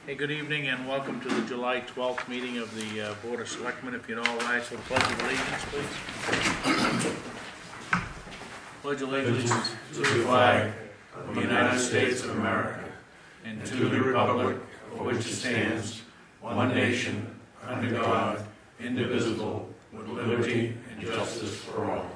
Hey, good evening and welcome to the July 12th meeting of the Board of Selectmen. If you'd all rise for the Pledge of Allegiance, please. Pledge allegiance to the flag of the United States of America and to the republic for which it stands, one nation, under God, indivisible, with liberty and justice for all.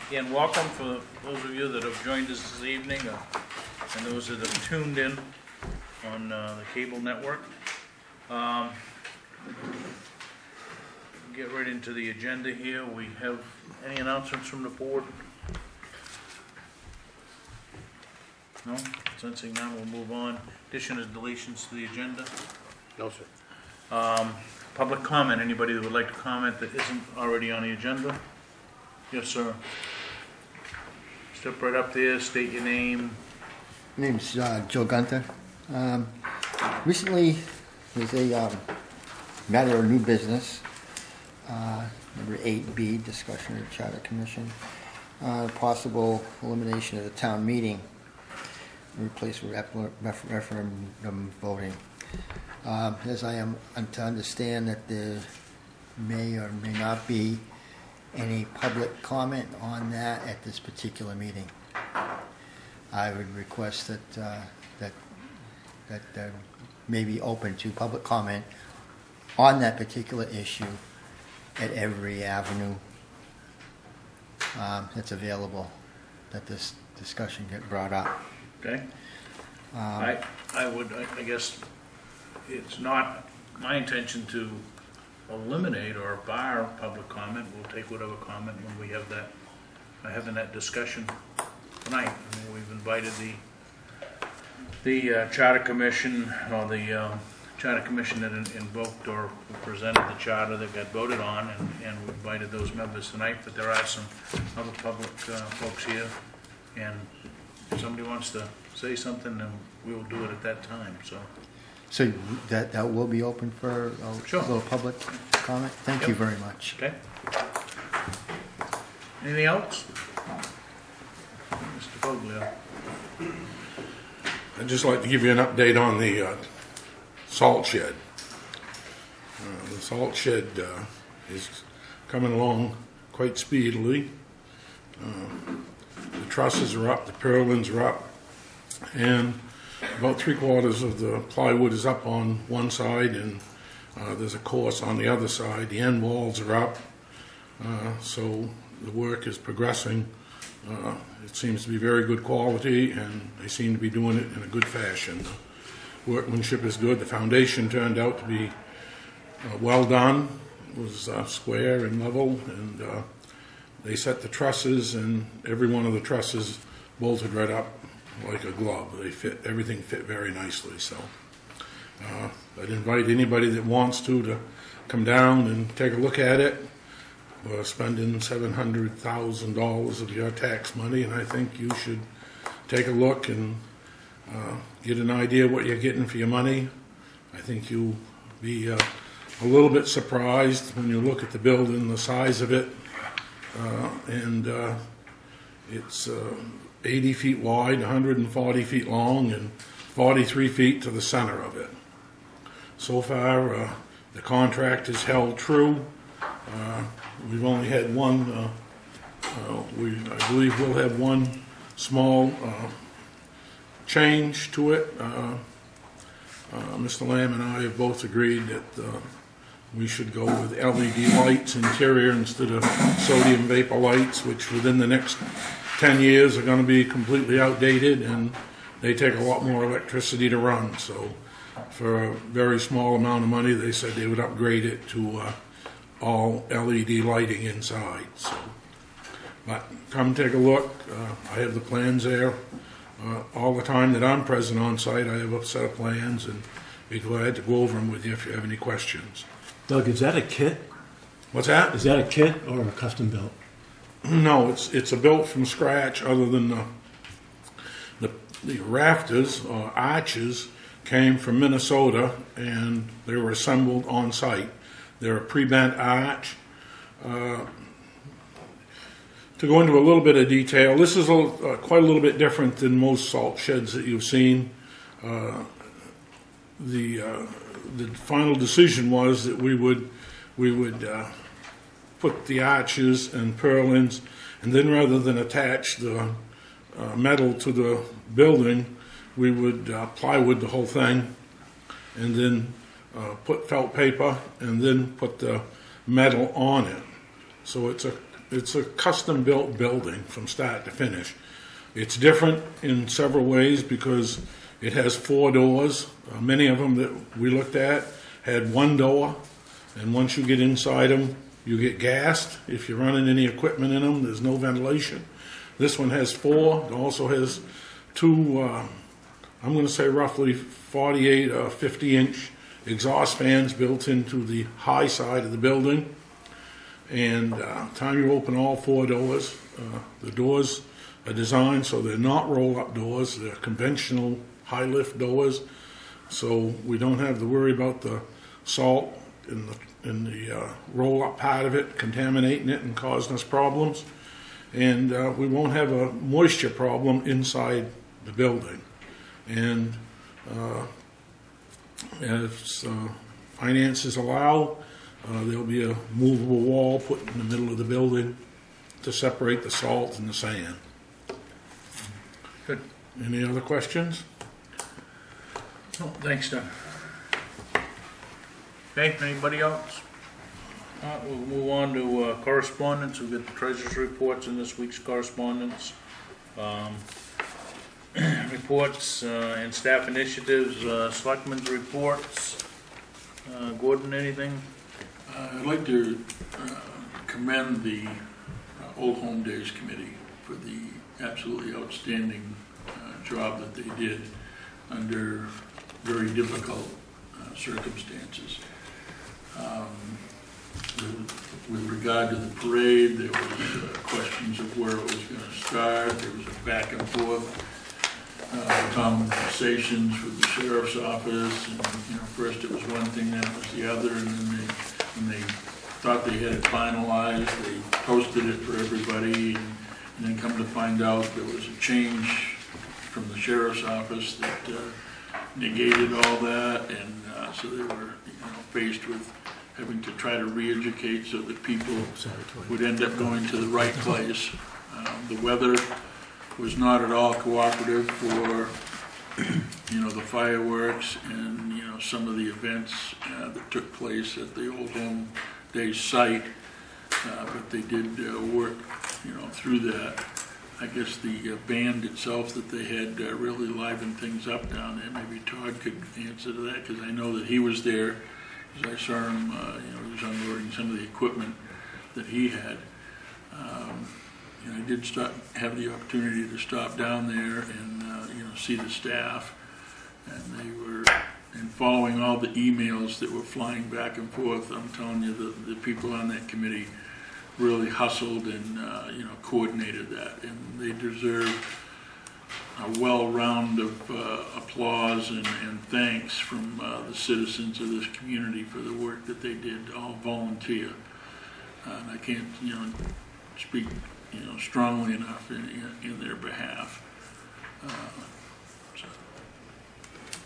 Again, welcome for those of you that have joined us this evening and those that have tuned in on the cable network. Get right into the agenda here. We have any announcements from the board? No? Sensing none, we'll move on. Additions and deletions to the agenda? No, sir. Public comment. Anybody that would like to comment that isn't already on the agenda? Yes, sir. Step right up there, state your name. My name's Joe Gunther. Recently, there's a matter of new business, number 8B, discussion of the Charter Commission, possible elimination of the town meeting, replaced with referendum voting. As I am to understand that there may or may not be any public comment on that at this particular meeting. I would request that may be open to public comment on that particular issue at every avenue that's available, that this discussion get brought up. Okay. I guess it's not my intention to eliminate or bar public comment. We'll take whatever comment when we have that, having that discussion tonight. I mean, we've invited the Charter Commission, or the Charter Commission that invoked or presented the charter that got voted on, and we invited those members tonight, but there are some other public folks here, and if somebody wants to say something, then we'll do it at that time, so. So that will be open for Sure. a little public comment? Thank you very much. Okay. Anything else? Mr. Foglia. I'd just like to give you an update on the salt shed. The salt shed is coming along quite speedily. The trusses are up, the purlins are up, and about 3/4 of the plywood is up on one side, and there's a course on the other side. The end walls are up, so the work is progressing. It seems to be very good quality, and they seem to be doing it in a good fashion. The workmanship is good. The foundation turned out to be well done. It was square and level, and they set the trusses, and every one of the trusses bolted right up like a glove. They fit, everything fit very nicely. So I'd invite anybody that wants to come down and take a look at it. We're spending $700,000 of your tax money, and I think you should take a look and get an idea what you're getting for your money. I think you'll be a little bit surprised when you look at the building, the size of it, and it's 80 feet wide, 140 feet long, and 43 feet to the center of it. So far, the contract has held true. We've only had one, I believe we'll have one small change to it. Mr. Lamb and I have both agreed that we should go with LED lights interior instead of sodium vapor lights, which within the next 10 years are going to be completely outdated, and they take a lot more electricity to run. So for a very small amount of money, they said they would upgrade it to all LED lighting inside. So, but come take a look. I have the plans there. All the time that I'm present on site, I have a set of plans, and be glad to go over them with you if you have any questions. Doug, is that a kit? What's that? Is that a kit or a custom built? No, it's a built from scratch. Other than the rafters or arches came from Minnesota, and they were assembled on site. They're a pre-bent arch. To go into a little bit of detail, this is quite a little bit different than most salt sheds that you've seen. The final decision was that we would put the arches and purlins, and then rather than attach the metal to the building, we would plywood the whole thing, and then put felt paper, and then put the metal on it. So it's a custom built building from start to finish. It's different in several ways because it has 4 doors. Many of them that we looked at had 1 door, and once you get inside them, you get gassed. If you're running any equipment in them, there's no ventilation. This one has 4. It also has 2, I'm going to say roughly 48 or 50-inch exhaust fans built into the high side of the building. And time you open all 4 doors, the doors are designed so they're not roll-up doors. They're conventional high-lift doors, so we don't have to worry about the salt in the roll-up part of it contaminating it and causing us problems. And we won't have a moisture problem inside the building. And as finances allow, there'll be a movable wall put in the middle of the building to separate the salt and the sand. Good. Any other questions? Oh, thanks, Don. Okay, anybody else? We'll move on to correspondence. We've got the treasurer's reports in this week's correspondence. Reports and staff initiatives, selectmen's reports. Gordon, anything? I'd like to commend the Old Home Days Committee for the absolutely outstanding job that they did under very difficult circumstances. With regard to the parade, there was questions of where it was going to start. There was a back and forth conversations with the sheriff's office, and first it was one thing, then it was the other, and then when they thought they had it finalized, they posted it for everybody, and then come to find out there was a change from the sheriff's office that negated all that, and so they were faced with having to try to re-educate so that people would end up going to the right place. The weather was not at all cooperative for the fireworks and some of the events that took place at the Old Home Days site, but they did work through that. I guess the band itself that they had really livened things up down there. Maybe Todd could answer to that, because I know that he was there, because I saw him, he was unloading some of the equipment that he had. I did have the opportunity to stop down there and see the staff, and they were, and following all the emails that were flying back and forth. I'm telling you, the people on that committee really hustled and coordinated that, and they deserve a well round of applause and thanks from the citizens of this community for the work that they did, all volunteer. And I can't speak strongly enough in their behalf.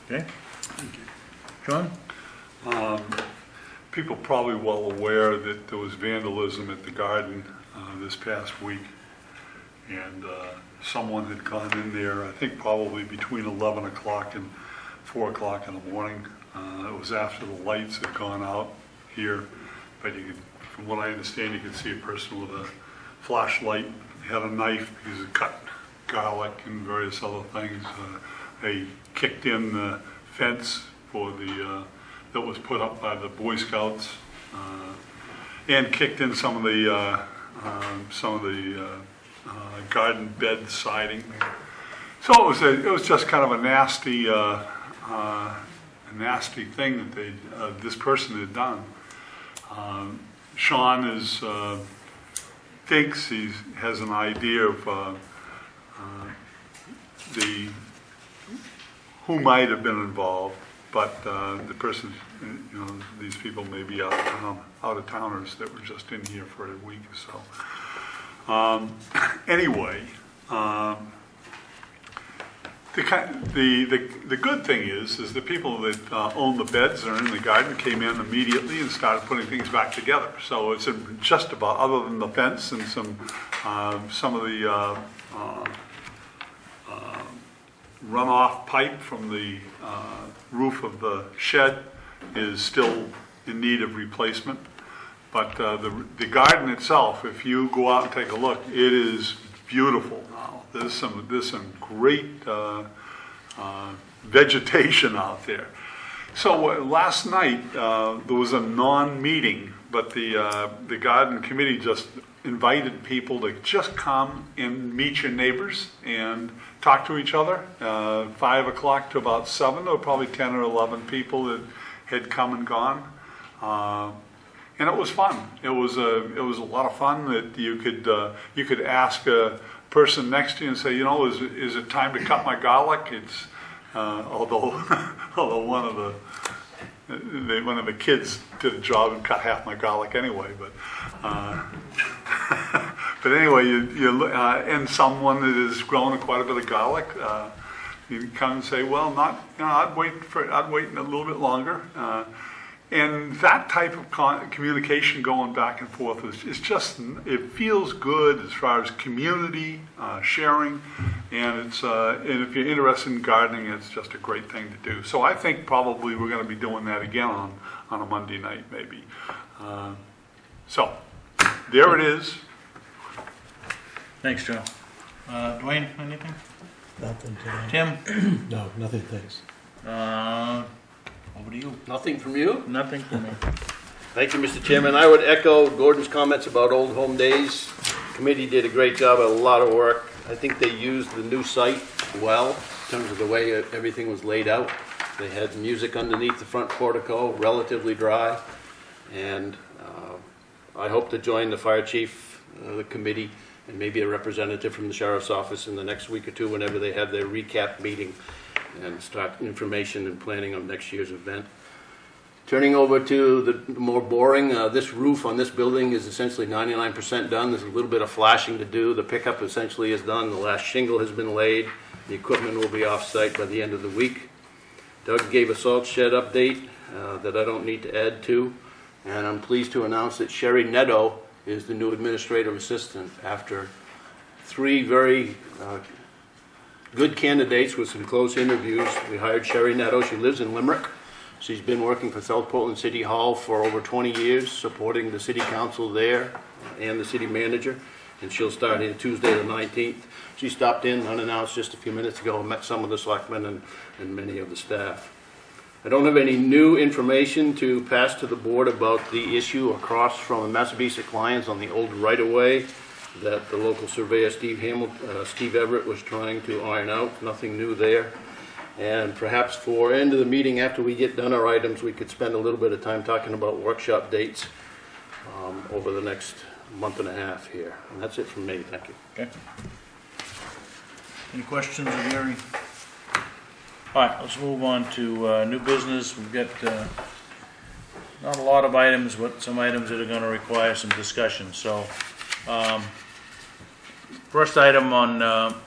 Okay. Thank you. John? People probably well aware that there was vandalism at the garden this past week, and someone had gone in there, I think probably between 11 o'clock and 4 o'clock in the morning. It was after the lights had gone out here, but you could, from what I understand, you could see a person with a flashlight, had a knife because it cut garlic and various other things. They kicked in the fence for the that was put up by the Boy Scouts, and kicked in some of the garden bed siding. So it was just kind of a nasty thing that this person had done. Sean thinks he has an idea of who might have been involved, but the person, these people may be out of towners that were just in here for a week or so. Anyway, the good thing is the people that own the beds or in the garden came in immediately and started putting things back together. So it's just about, other than the fence and some of the runoff pipe from the roof of the shed is still in need of replacement. But the garden itself, if you go out and take a look, it is beautiful now. There's some great vegetation out there. So last night there was a non-meeting, but the garden committee just invited people to just come and meet your neighbors and talk to each other. 5 o'clock to about 7, there were probably 10 or 11 people that had come and gone. And it was fun. It was a lot of fun that you could ask a person next to you and say, you know, is it time to cut my garlic? It's although one of the kids did a job and cut half my garlic anyway, but but anyway, and someone that has grown quite a bit of garlic, you come and say, well, I'd wait a little bit longer. And that type of communication going back and forth is just, it feels good as far as community sharing, and and if you're interested in gardening, it's just a great thing to do. So I think probably we're going to be doing that again on a Monday night, maybe. So there it is. Thanks, Joe. Dwayne, anything? Nothing today. Tim? No, nothing, thanks. Over to you. Nothing from you? Nothing for me. Thank you, Mr. Chairman. I would echo Gordon's comments about Old Home Days. Committee did a great job, a lot of work. I think they used the new site well in terms of the way everything was laid out. They had music underneath the front portico, relatively dry, and I hope to join the fire chief, the committee, and maybe a representative from the sheriff's office in the next week or two whenever they have their recap meeting and start information and planning of next year's event. Turning over to the more boring, this roof on this building is essentially 99% done. There's a little bit of flashing to do. The pickup essentially is done. The last shingle has been laid. The equipment will be off-site by the end of the week. Doug gave a salt shed update that I don't need to add to. And I'm pleased to announce that Sherry Netto is the new administrative assistant after 3 very good candidates with some close interviews. We hired Sherry Netto. She lives in Limerick. She's been working for South Portland City Hall for over 20 years, supporting the city council there and the city manager. And she'll start in Tuesday the 19th. She stopped in unannounced just a few minutes ago and met some of the selectmen and many of the staff. I don't have any new information to pass to the board about the issue across from the Massabesic Lions on the old right-of-way that the local surveyor Steve Everett was trying to iron out. Nothing new there. And perhaps for end of the meeting, after we get done our items, we could spend a little bit of time talking about workshop dates over the next month and a half here. And that's it from me. Thank you. Okay. Any questions of Gary? All right, let's move on to new business. We've got not a lot of items, but some items that are going to require some discussion. So, first item on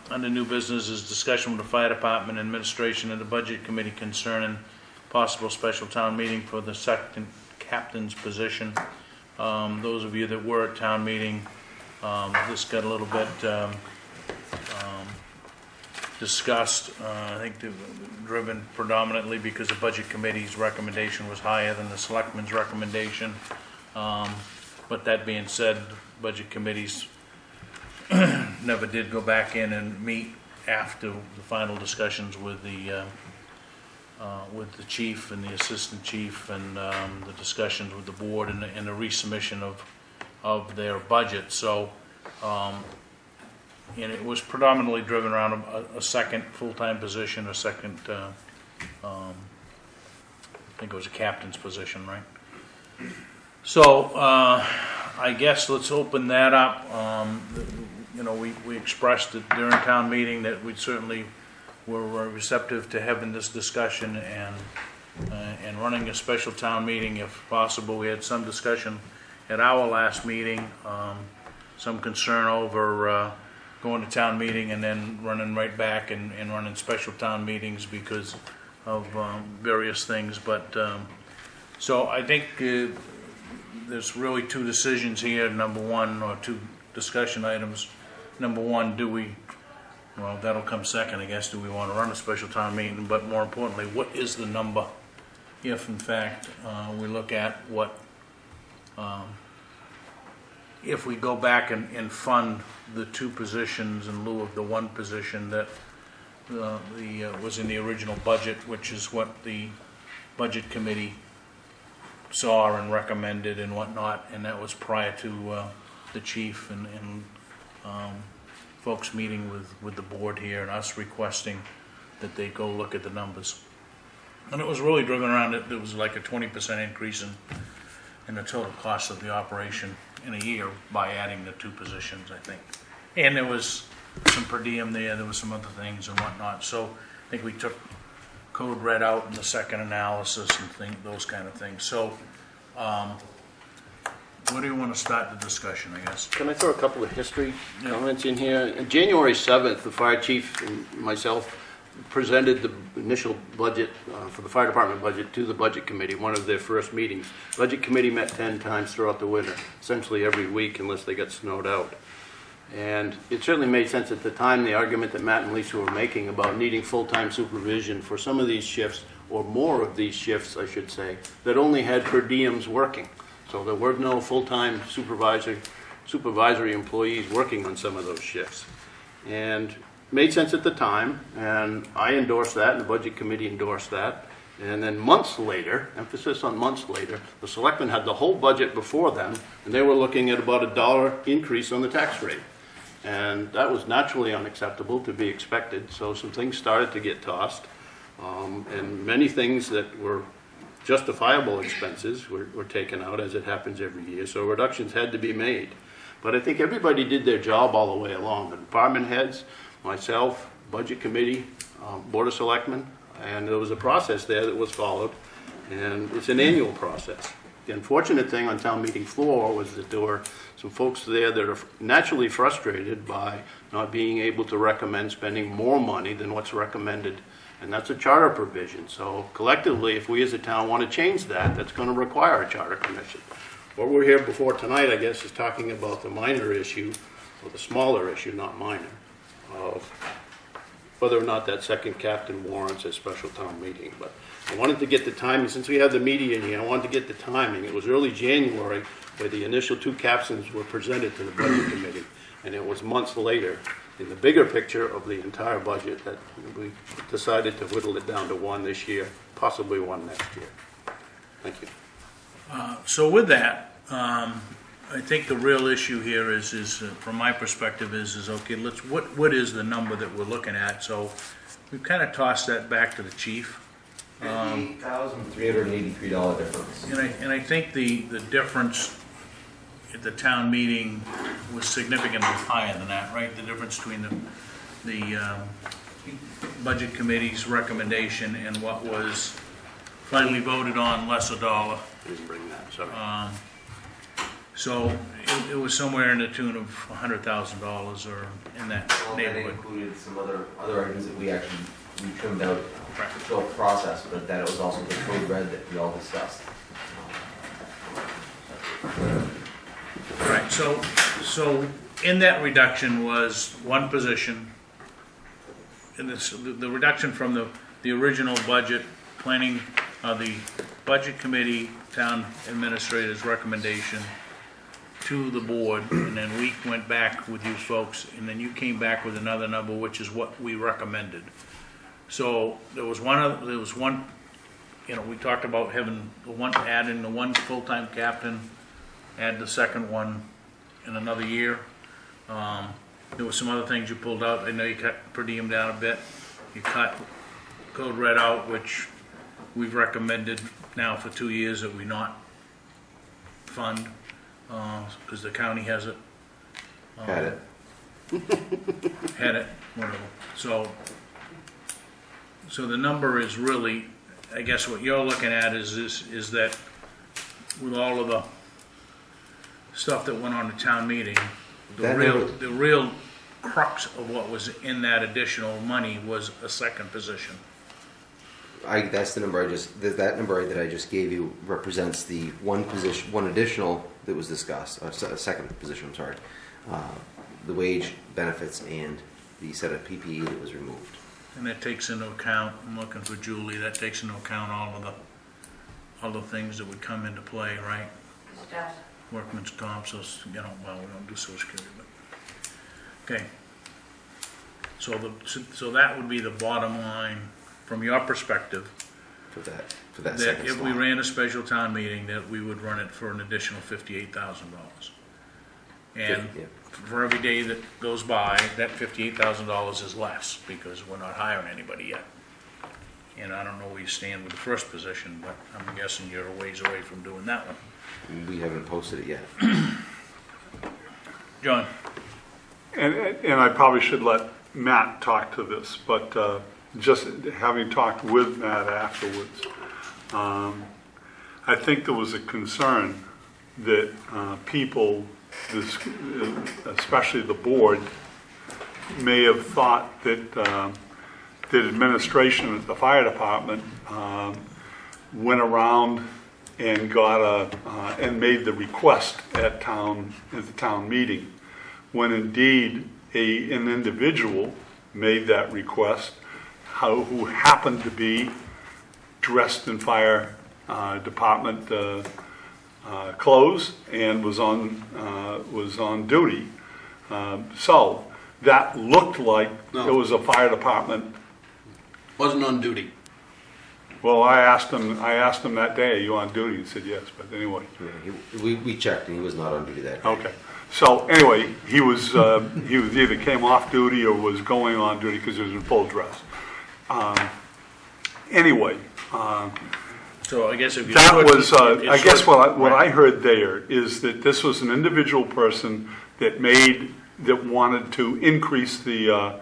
under new business is discussion with the fire department administration and the budget committee concerning possible special town meeting for the second captain's position. Those of you that were at town meeting, this got a little bit discussed. I think driven predominantly because the budget committee's recommendation was higher than the selectmen's recommendation. But that being said, budget committees never did go back in and meet after the final discussions with the chief and the assistant chief and the discussions with the board and the resubmission of their budget. So, and it was predominantly driven around a second full-time position, a second, I think it was a captain's position, right? So, I guess let's open that up. We expressed it during town meeting that we certainly were receptive to having this discussion and running a special town meeting if possible. We had some discussion at our last meeting, some concern over going to town meeting and then running right back and running special town meetings because of various things. But so I think there's really two decisions here. Number one, or two discussion items. Number one, well, that'll come second, I guess. Do we want to run a special town meeting? But more importantly, what is the number if, in fact, we look at what, if we go back and fund the two positions in lieu of the one position that was in the original budget, which is what the Budget Committee saw and recommended and whatnot, and that was prior to the chief and folks meeting with the board here and us requesting that they go look at the numbers. And it was really driven around it. There was like a 20% increase in the total cost of the operation in a year by adding the two positions, I think. And there was some per diem there. There was some other things and whatnot. So I think we took code red out in the second analysis and those kind of things. So where do you want to start the discussion, I guess? Can I throw a couple of history comments in here? On January 7th, the fire chief and myself presented the initial budget for the fire department budget to the Budget Committee, one of their first meetings. Budget Committee met 10 times throughout the winter, essentially every week unless they got snowed out. And it certainly made sense at the time, the argument that Matt and Lisa were making about needing full-time supervision for some of these shifts, or more of these shifts, I should say, that only had per diems working. So there were no full-time supervisory employees working on some of those shifts. And made sense at the time, and I endorsed that, and the Budget Committee endorsed that. And then months later, emphasis on months later, the Selectmen had the whole budget before them, and they were looking at about $1 increase on the tax rate. And that was naturally unacceptable, to be expected, so some things started to get tossed. And many things that were justifiable expenses were taken out, as it happens every year, so reductions had to be made. But I think everybody did their job all the way along. The department heads, myself, Budget Committee, Board of Selectmen, and there was a process there that was followed, and it's an annual process. The unfortunate thing on town meeting floor was that there were some folks there that are naturally frustrated by not being able to recommend spending more money than what's recommended, and that's a charter provision. So collectively, if we as a town want to change that, that's going to require a charter commission. What we're here before tonight, I guess, is talking about the minor issue, or the smaller issue, not minor, of whether or not that second captain warrants a special town meeting. But I wanted to get the timing, since we have the media in here, I wanted to get the timing. It was early January where the initial two captains were presented to the Budget Committee, and it was months later, in the bigger picture of the entire budget, that we decided to whittle it down to one this year, possibly one next year. Thank you. So with that, I think the real issue here is from my perspective, is okay. What is the number that we're looking at? So we've kind of tossed that back to the chief. $58,383 difference. And I think the difference at the town meeting was significantly higher than that, right? The difference between the Budget Committee's recommendation and what was finally voted on, less $1. I didn't bring that, sorry. So it was somewhere in the tune of $100,000 or in that Well, that neighborhood. included some other items that we trimmed out Right. the process, but that it was also the code red that we all discussed. Right, so in that reduction was one position, and the reduction from the original budget planning, the Budget Committee, Town Administrator's recommendation to the board, and then we went back with you folks, and then you came back with another number, which is what we recommended. So there was one, you know, we talked about having adding the one full-time captain, add the second one in another year. There was some other things you pulled out. I know you cut per diem down a bit. You cut code red out, which we've recommended now for 2 years that we not fund, because the county has it. Had it. Had it, whatever. So the number is really, I guess what you're looking at is that with all of the stuff that went on at town meeting, That number- the real crux of what was in that additional money was a second position. That's the number that number that I just gave you represents the one additional that was discussed, a second position, I'm sorry. The wage, benefits, and the set of PPE that was removed. And that takes into account, I'm looking for Julie, that takes into account all the things that would come into play, right? Staff. Workman's comp, so, we don't do social security, but, okay. So that would be the bottom line, from your perspective, For that that second if we slot. ran a special town meeting, that we would run it for an additional $58,000. And Yeah. for every day that goes by, that $58,000 is less, because we're not hiring anybody yet. And I don't know where you stand with the first position, but I'm guessing you're a ways away from doing that one. We haven't posted it yet. John? And I probably should let Matt talk to this, but just having talked with Matt afterwards, I think there was a concern that people, especially the board, may have thought that the administration at the fire department went around and and made the request at the town meeting, when indeed an individual made that request, who happened to be dressed in fire department clothes and was on duty. So that looked like No. it was a fire department. Wasn't on duty. Well, I asked him that day, "Are you on duty?" He said yes, but anyway. Yeah, we checked and he was not on duty that day. Okay. So anyway, he was either came off duty or was going on duty because he was in full dress. Anyway, So I guess if you. that was, it's I guess short- what I heard there is that this was an individual person that wanted to increase the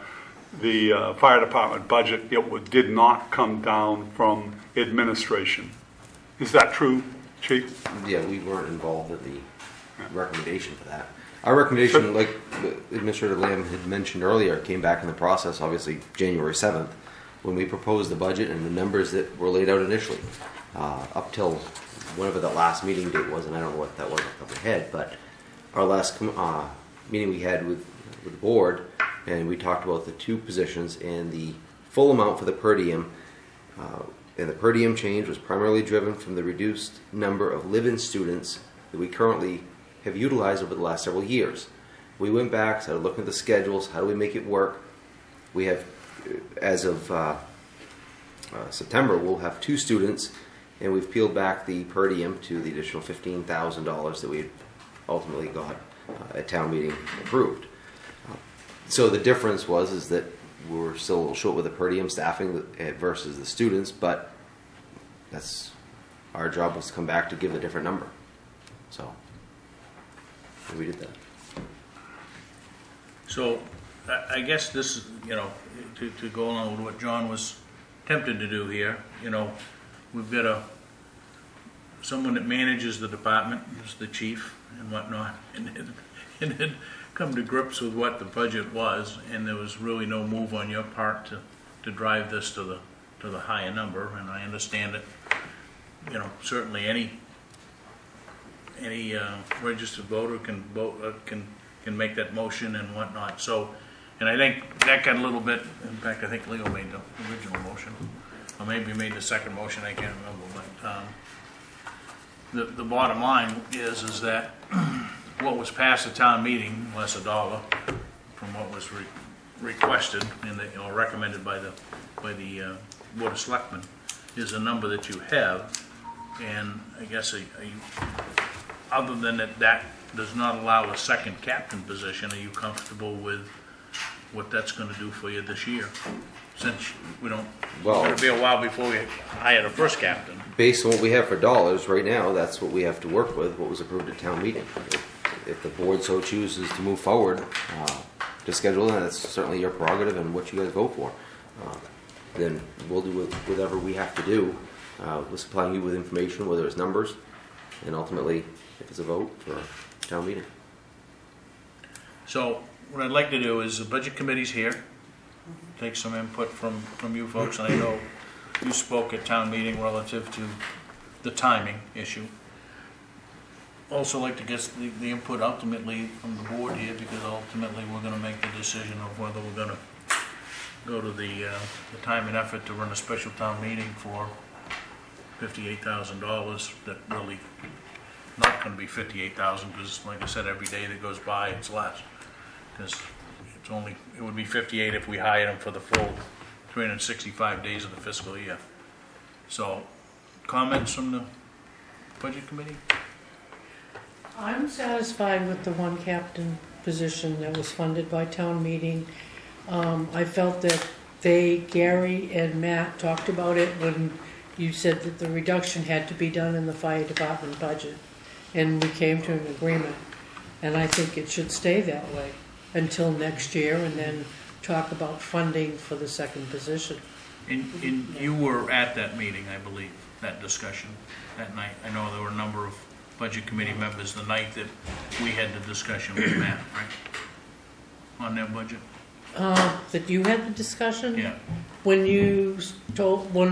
fire department budget. It did not come down from administration. Is that true, Chief? Yeah, we weren't involved in the recommendation for that. Our recommendation, like Administrator Lamb had mentioned earlier, came back in the process, obviously, January 7th, when we proposed the budget and the numbers that were laid out initially. Up till whatever that last meeting date was, and I don't know what that was off the top of my head, but our last meeting we had with the board, and we talked about the two positions and the full amount for the per diem. And the per diem change was primarily driven from the reduced number of live-in students that we currently have utilized over the last several years. We went back, started looking at the schedules, how do we make it work? We have, as of September, we'll have 2 students, and we've peeled back the per diem to the additional $15,000 that we ultimately got at town meeting approved. So the difference is that we were still a little short with the per diem staffing versus the students, but that's our job was to come back to give a different number. So we did that. So I guess this is, to go along with what John was tempted to do here, we've got someone that manages the department, is the chief and whatnot, and then come to grips with what the budget was, and there was really no move on your part to drive this to the higher number. And I understand that, certainly any registered voter can vote, can make that motion and whatnot. So, and I think that got a little bit. In fact, I think Leo made the original motion, or maybe made the second motion. I can't remember, but the bottom line is that what was passed at town meeting, less $1 from what was requested or recommended by the Board of Selectmen, is a number that you have. And I guess other than that does not allow a second captain position, are you comfortable with what that's going to do for you this year? Since it'll be a while before we hire the first captain. Based on what we have for dollars right now, that's what we have to work with, what was approved at town meeting. If the board so chooses to move forward to schedule it, that's certainly your prerogative and what you guys vote for. Then we'll do whatever we have to do with supplying you with information, whether it's numbers, and ultimately, if it's a vote, for town meeting. So what I'd like to do is the budget committee's here, take some input from you folks, and I know you spoke at town meeting relative to the timing issue. Also like to get the input ultimately from the board here, because ultimately we're gonna make the decision of whether we're gonna go to the time and effort to run a special town meeting for $58,000. That really not gonna be 58,000, because like I said, every day that goes by, it's less. Because it would be 58 if we hired them for the full 365 days of the fiscal year. So, comments from the budget committee? I'm satisfied with the one captain position that was funded by town meeting. I felt that Gary and Matt talked about it when you said that the reduction had to be done in the fire department budget. And we came to an agreement. And I think it should stay that way until next year, and then talk about funding for the second position. And you were at that meeting, I believe, that discussion that night. I know there were a number of budget committee members the night that we had the discussion with Matt, right? On their budget? That you had the discussion? Yeah. When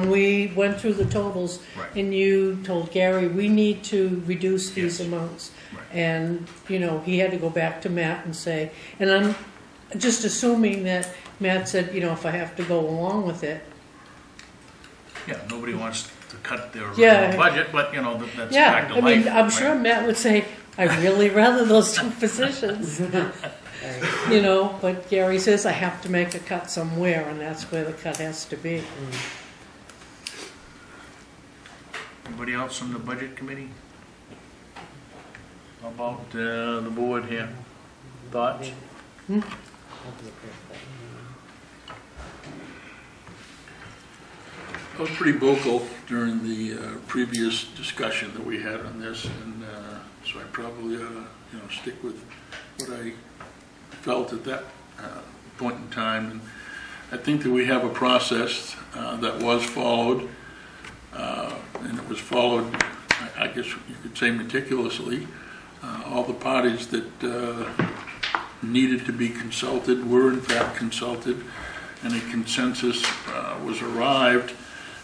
we went through the totals, Right. and you told Gary, we need to reduce these Yes. amounts. Right. And, he had to go back to Matt and say, and I'm just assuming that Matt said, if I have to go along with it. Yeah, nobody wants to cut their Yeah. budget, but, that's Yeah, back to I life. mean, I'm right? sure Matt would say, I'd really rather those two positions. But Gary says I have to make a cut somewhere, and that's where the cut has to be. Anybody else from the budget committee? How about the board here? Thoughts? I was pretty vocal during the previous discussion that we had on this, and so I probably stick with what I felt at that point in time. And I think that we have a process that was followed, and it was followed, I guess you could say, meticulously. All the parties that needed to be consulted were in fact consulted, and a consensus was arrived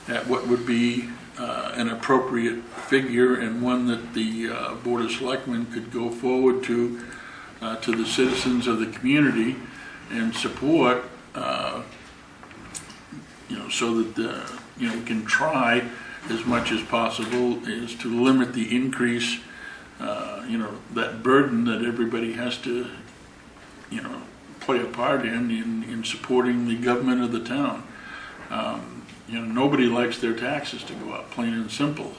at what would be an appropriate figure, and one that the Board of Selectmen could go forward to the citizens of the community and support, so that we can try as much as possible is to limit the increase, that burden that everybody has to, play a part in supporting the government of the town. Nobody likes their taxes to go up, plain and simple.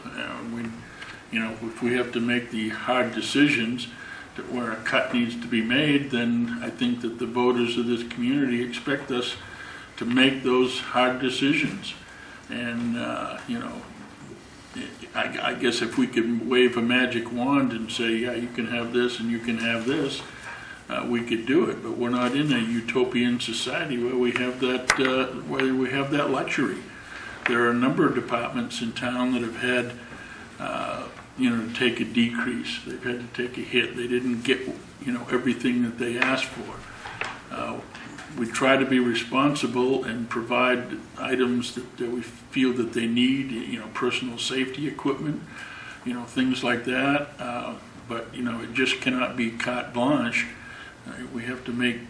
If we have to make the hard decisions where a cut needs to be made, then I think that the voters of this community expect us to make those hard decisions. And, I guess if we could wave a magic wand and say, yeah, you can have this and you can have this, we could do it. But we're not in a utopian society where we have that luxury. There are a number of departments in town that have had, to take a decrease. They've had to take a hit. They didn't get, everything that they asked for. We try to be responsible and provide items that we feel that they need, personal safety equipment, things like that. But, it just cannot be carte blanche. We have to make,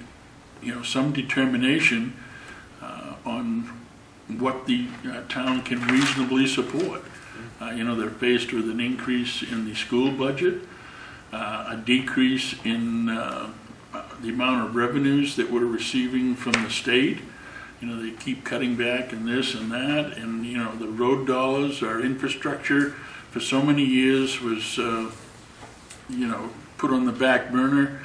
some determination on what the town can reasonably support. They're faced with an increase in the school budget, a decrease in the amount of revenues that we're receiving from the state. They keep cutting back in this and that, and the road dollars, our infrastructure for so many years was put on the back burner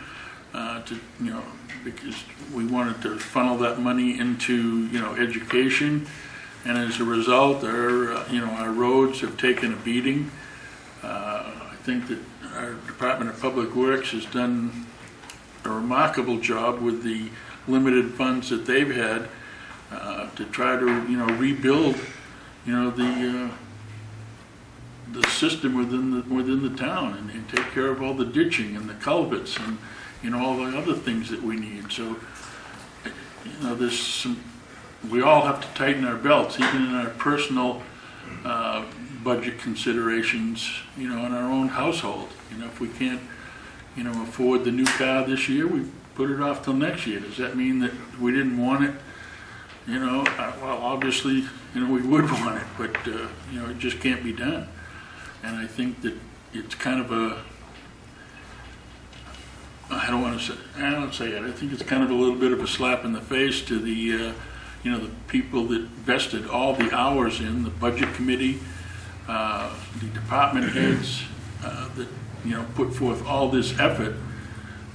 because we wanted to funnel that money into education, and as a result our roads have taken a beating. I think that our Department of Public Works has done a remarkable job with the limited funds that they've had to try to rebuild the system within the town and take care of all the ditching and the culverts and all the other things that we need. So, there's some, we all have to tighten our belts, even in our personal budget considerations, in our own household. If we can't, afford the new car this year, we put it off till next year. Does that mean that we didn't want it? Well, obviously, we would want it, but, it just can't be done. And I think that it's kind of a, I don't say it, I think it's kind of a little bit of a slap in the face to the, the people that vested all the hours in the budget committee, the department heads, that, put forth all this effort,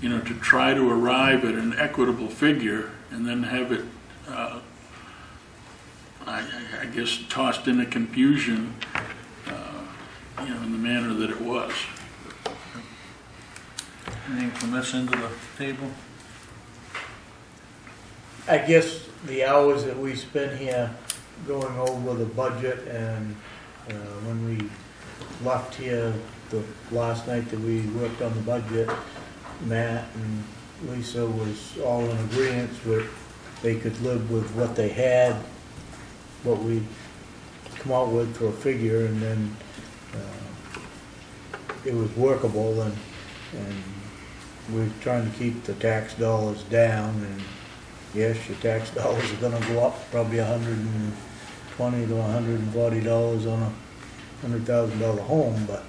to try to arrive at an equitable figure and then have it, I guess, tossed into confusion, in the manner that it was. Anything from this end of the table? I guess the hours that we spent here going over the budget and when we left here the last night that we worked on the budget, Matt and Lisa was all in agreement with they could live with what they had, what we come out with for a figure, and then it was workable, and we're trying to keep the tax dollars down, and yes, your tax dollars are gonna go up probably $120 to $140 on a $100,000 home, but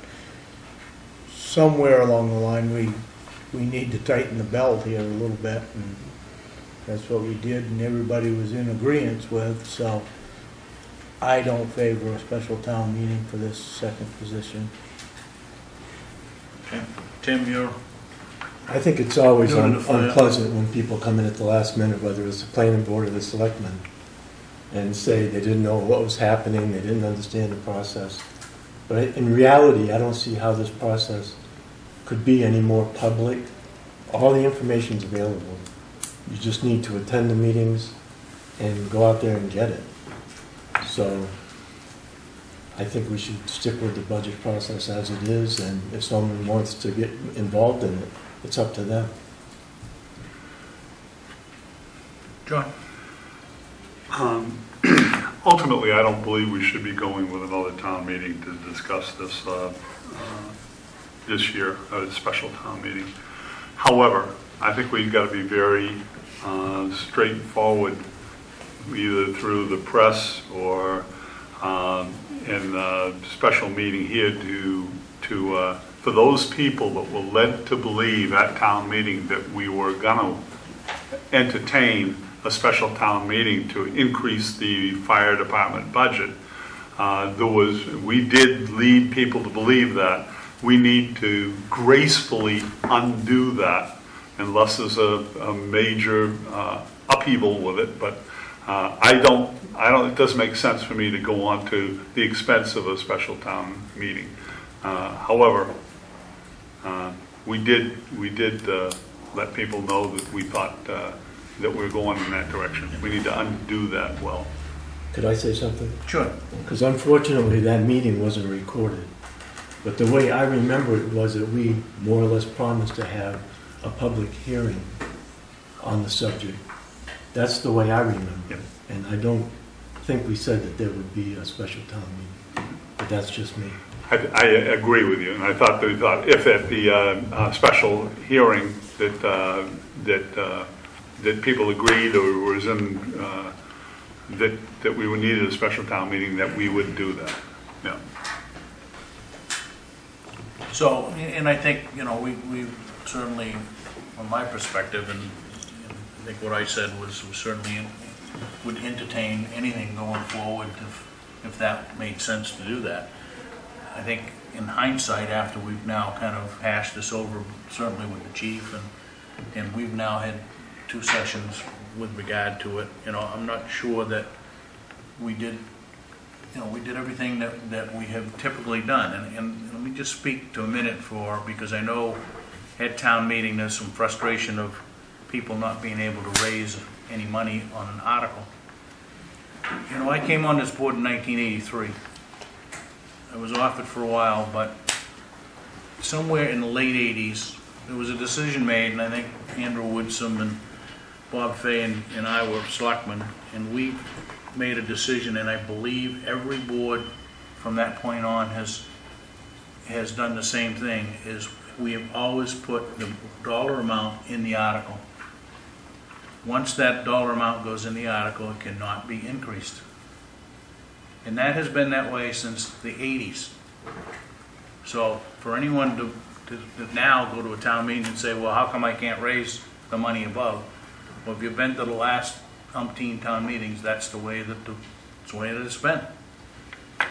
somewhere along the line we need to tighten the belt here a little bit, and that's what we did, and everybody was in agreement with. So I don't favor a special town meeting for this second position. Okay. Tim, you're, I think it's always Doing it for you. unpleasant when people come in at the last minute, whether it's the planning board or the selectmen, and say they didn't know what was happening, they didn't understand the process. But in reality, I don't see how this process could be any more public. All the information's available. You just need to attend the meetings and go out there and get it. So I think we should stick with the budget process as it is, and if someone wants to get involved in it, it's up to them. John? Ultimately, I don't believe we should be going with another town meeting to discuss this this year, a special town meeting. However, I think we've got to be very straightforward, either through the press or in a special meeting here to for those people that were led to believe at town meeting that we were going to entertain a special town meeting to increase the fire department budget. We did lead people to believe that. We need to gracefully undo that unless there's a major upheaval with it. But it doesn't make sense for me to go on to the expense of a special town meeting. However, we did let people know that we thought that we're going in that direction. We need to undo that well. Could I say something? Sure. Because unfortunately, that meeting wasn't recorded. But the way I remember it was that we more or less promised to have a public hearing on the subject. That's the way I remember it. Yep. And I don't think we said that there would be a special town meeting. But that's just me. I agree with you, and I thought if at the special hearing that people agreed or was in that we would need a special town meeting, that we would do that. Yeah. So, and I think, we certainly, from my perspective, and I think what I said was we certainly would entertain anything going forward if that made sense to do that. I think in hindsight, after we've now kind of hashed this over, certainly with the chief, and we've now had 2 sessions with regard to it, I'm not sure that we did everything that we have typically done. And let me just speak to a minute because I know at town meeting there's some frustration of people not being able to raise any money on an article. I came on this board in 1983. I was off it for a while, but somewhere in the late 80s, there was a decision made, and I think Andrew Woodsum and Bob Fay and I were selectmen, and we made a decision, and I believe every board from that point on has done the same thing, is we have always put the dollar amount in the article. Once that dollar amount goes in the article, it cannot be increased. And that has been that way since the 80s. So for anyone to now go to a town meeting and say, well, how come I can't raise the money above? Well, if you've been to the last umpteen town meetings, that's the way that it's been.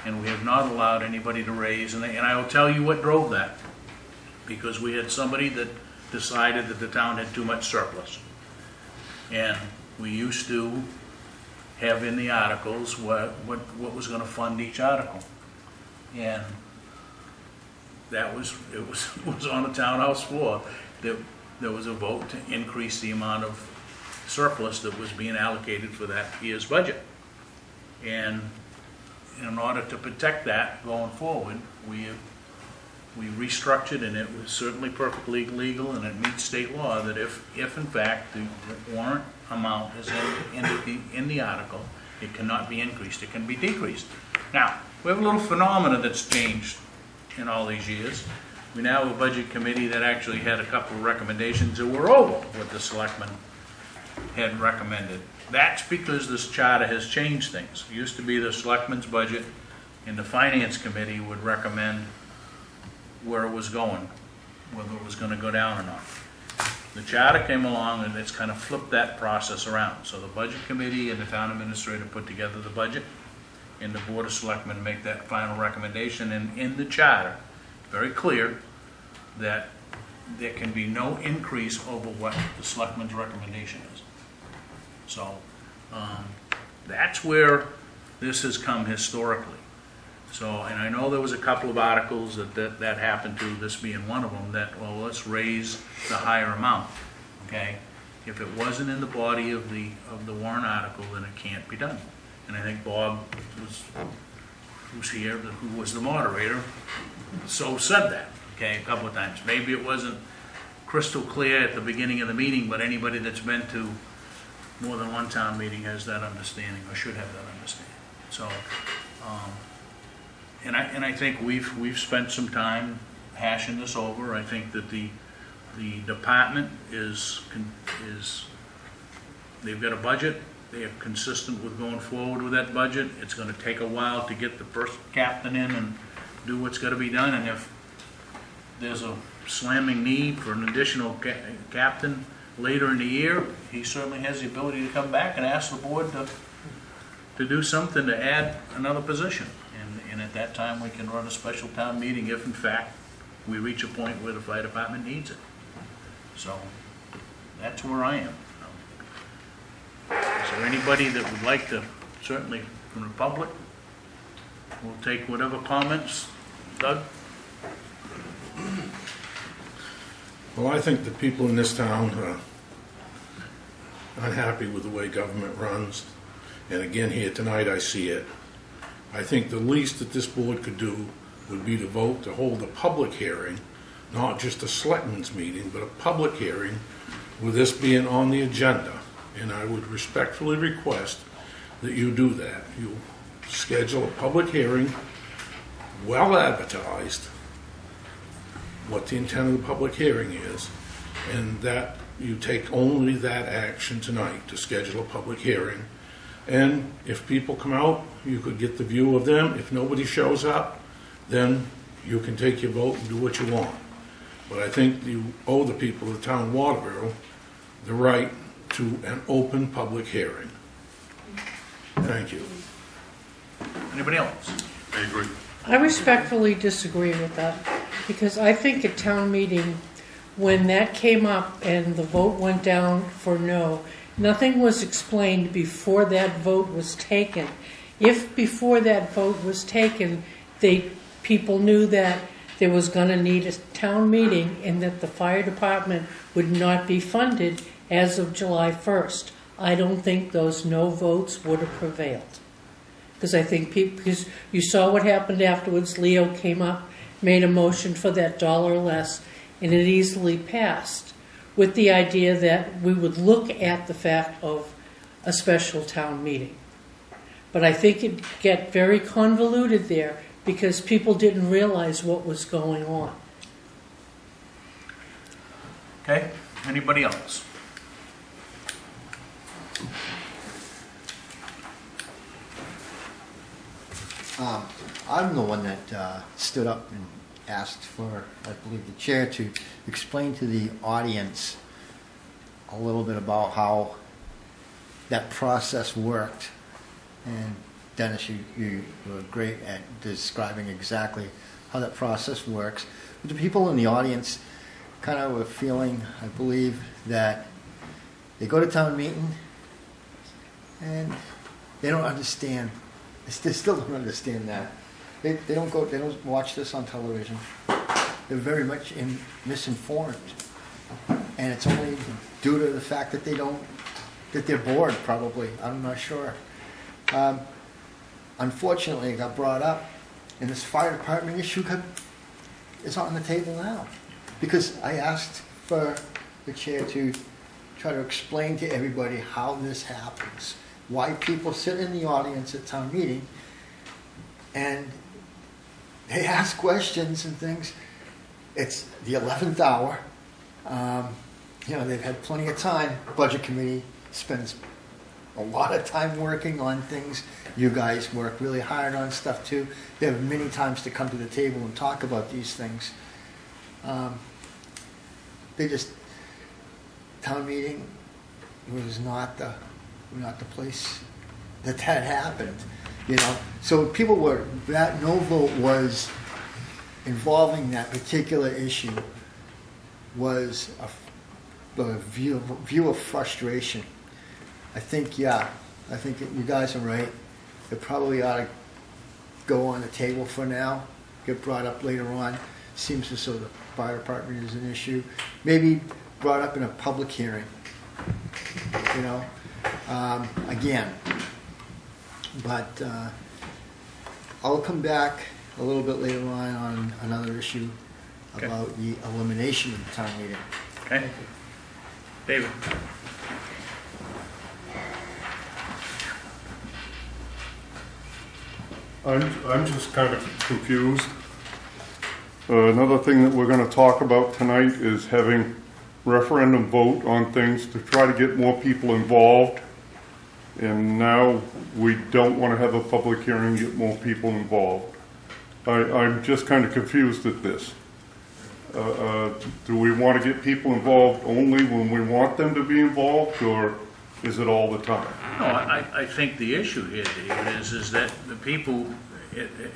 And we have not allowed anybody to raise, and I will tell you what drove that. Because we had somebody that decided that the town had too much surplus. And we used to have in the articles what was going to fund each article. And it was on the townhouse floor that there was a vote to increase the amount of surplus that was being allocated for that year's budget. And in order to protect that going forward, we restructured, and it was certainly perfectly legal, and it meets state law, that if in fact the warrant amount is in the article, it cannot be increased, it can be decreased. Now, we have a little phenomena that's changed in all these years. We now have a budget committee that actually had a couple of recommendations that were over what the selectmen had recommended. That's because this charter has changed things. It used to be the selectmen's budget, and the finance committee would recommend where it was going, whether it was going to go down or not. The charter came along and it's kind of flipped that process around. So the budget committee and the town administrator put together the budget, and the board of selectmen make that final recommendation. And in the charter, very clear that there can be no increase over what the selectmen's recommendation is. So that's where this has come historically. So, and I know there was a couple of articles that happened to, this being one of them, that, well, let's raise the higher amount, okay? If it wasn't in the body of the warrant article, then it can't be done. And I think Bob who's here, who was the moderator, so said that, okay, a couple of times. Maybe it wasn't crystal clear at the beginning of the meeting, but anybody that's been to more than one town meeting has that understanding, or should have that understanding. So, and I think we've spent some time hashing this over. I think that the department is they've got a budget. They are consistent with going forward with that budget. It's going to take a while to get the first captain in and do what's got to be done. And if there's a slamming need for an additional captain later in the year, he certainly has the ability to come back and ask the board to do something to add another position. And at that time, we can run a special town meeting if, in fact, we reach a point where the fire department needs it. So that's where I am. Is there anybody that would like to, certainly from the public, we'll take whatever comments. Doug? Well, I think the people in this town are unhappy with the way government runs. And again, here tonight, I see it. I think the least that this board could do would be to vote to hold a public hearing, not just a selectmen's meeting, but a public hearing with this being on the agenda. And I would respectfully request that you do that. You schedule a public hearing, well advertised, what the intent of the public hearing is, and that you take only that action tonight to schedule a public hearing. And if people come out, you could get the view of them. If nobody shows up, then you can take your vote and do what you want. But I think you owe the people of the town of Waterboro the right to an open public hearing. Thank you. Anybody else? I agree. I respectfully disagree with that, because I think at town meeting, when that came up and the vote went down for no, nothing was explained before that vote was taken. If before that vote was taken, people knew that there was going to need a town meeting and that the fire department would not be funded as of July 1st, I don't think those no votes would have prevailed. Because I think because you saw what happened afterwards. Leo came up, made a motion for that dollar less, and it easily passed, with the idea that we would look at the fact of a special town meeting. But I think it get very convoluted there because people didn't realize what was going on. Okay, anybody else? I'm the one that stood up and asked for, I believe, the chair to explain to the audience a little bit about how that process worked. And Dennis, you were great at describing exactly how that process works. But the people in the audience kind of were feeling, I believe, that they go to town meeting and they don't understand. They still don't understand that. They don't watch this on television. They're very much misinformed. And it's only due to the fact that that they're bored, probably. I'm not sure. Unfortunately, it got brought up, and this fire department issue is on the table now. Because I asked for the chair to try to explain to everybody how this happens. Why people sit in the audience at town meeting and they ask questions and things. It's the 11th hour. They've had plenty of time. Budget committee spends a lot of time working on things. You guys work really hard on stuff too. They have many times to come to the table and talk about these things. Town meeting was not the place that happened, So people that no vote was involving that particular issue was a view of frustration. I think you guys are right. It probably ought to go on the table for now, get brought up later on. Seems as though the fire department is an issue. Maybe brought up in a public hearing, again. But I'll come back a little bit later on another issue about the elimination of the town meeting. Okay. David? I'm just kind of confused. Another thing that we're going to talk about tonight is having referendum vote on things to try to get more people involved. And now we don't want to have a public hearing and get more people involved. I'm just kind of confused at this. Do we want to get people involved only when we want them to be involved, or is it all the time? No, I think the issue here, David, is that the people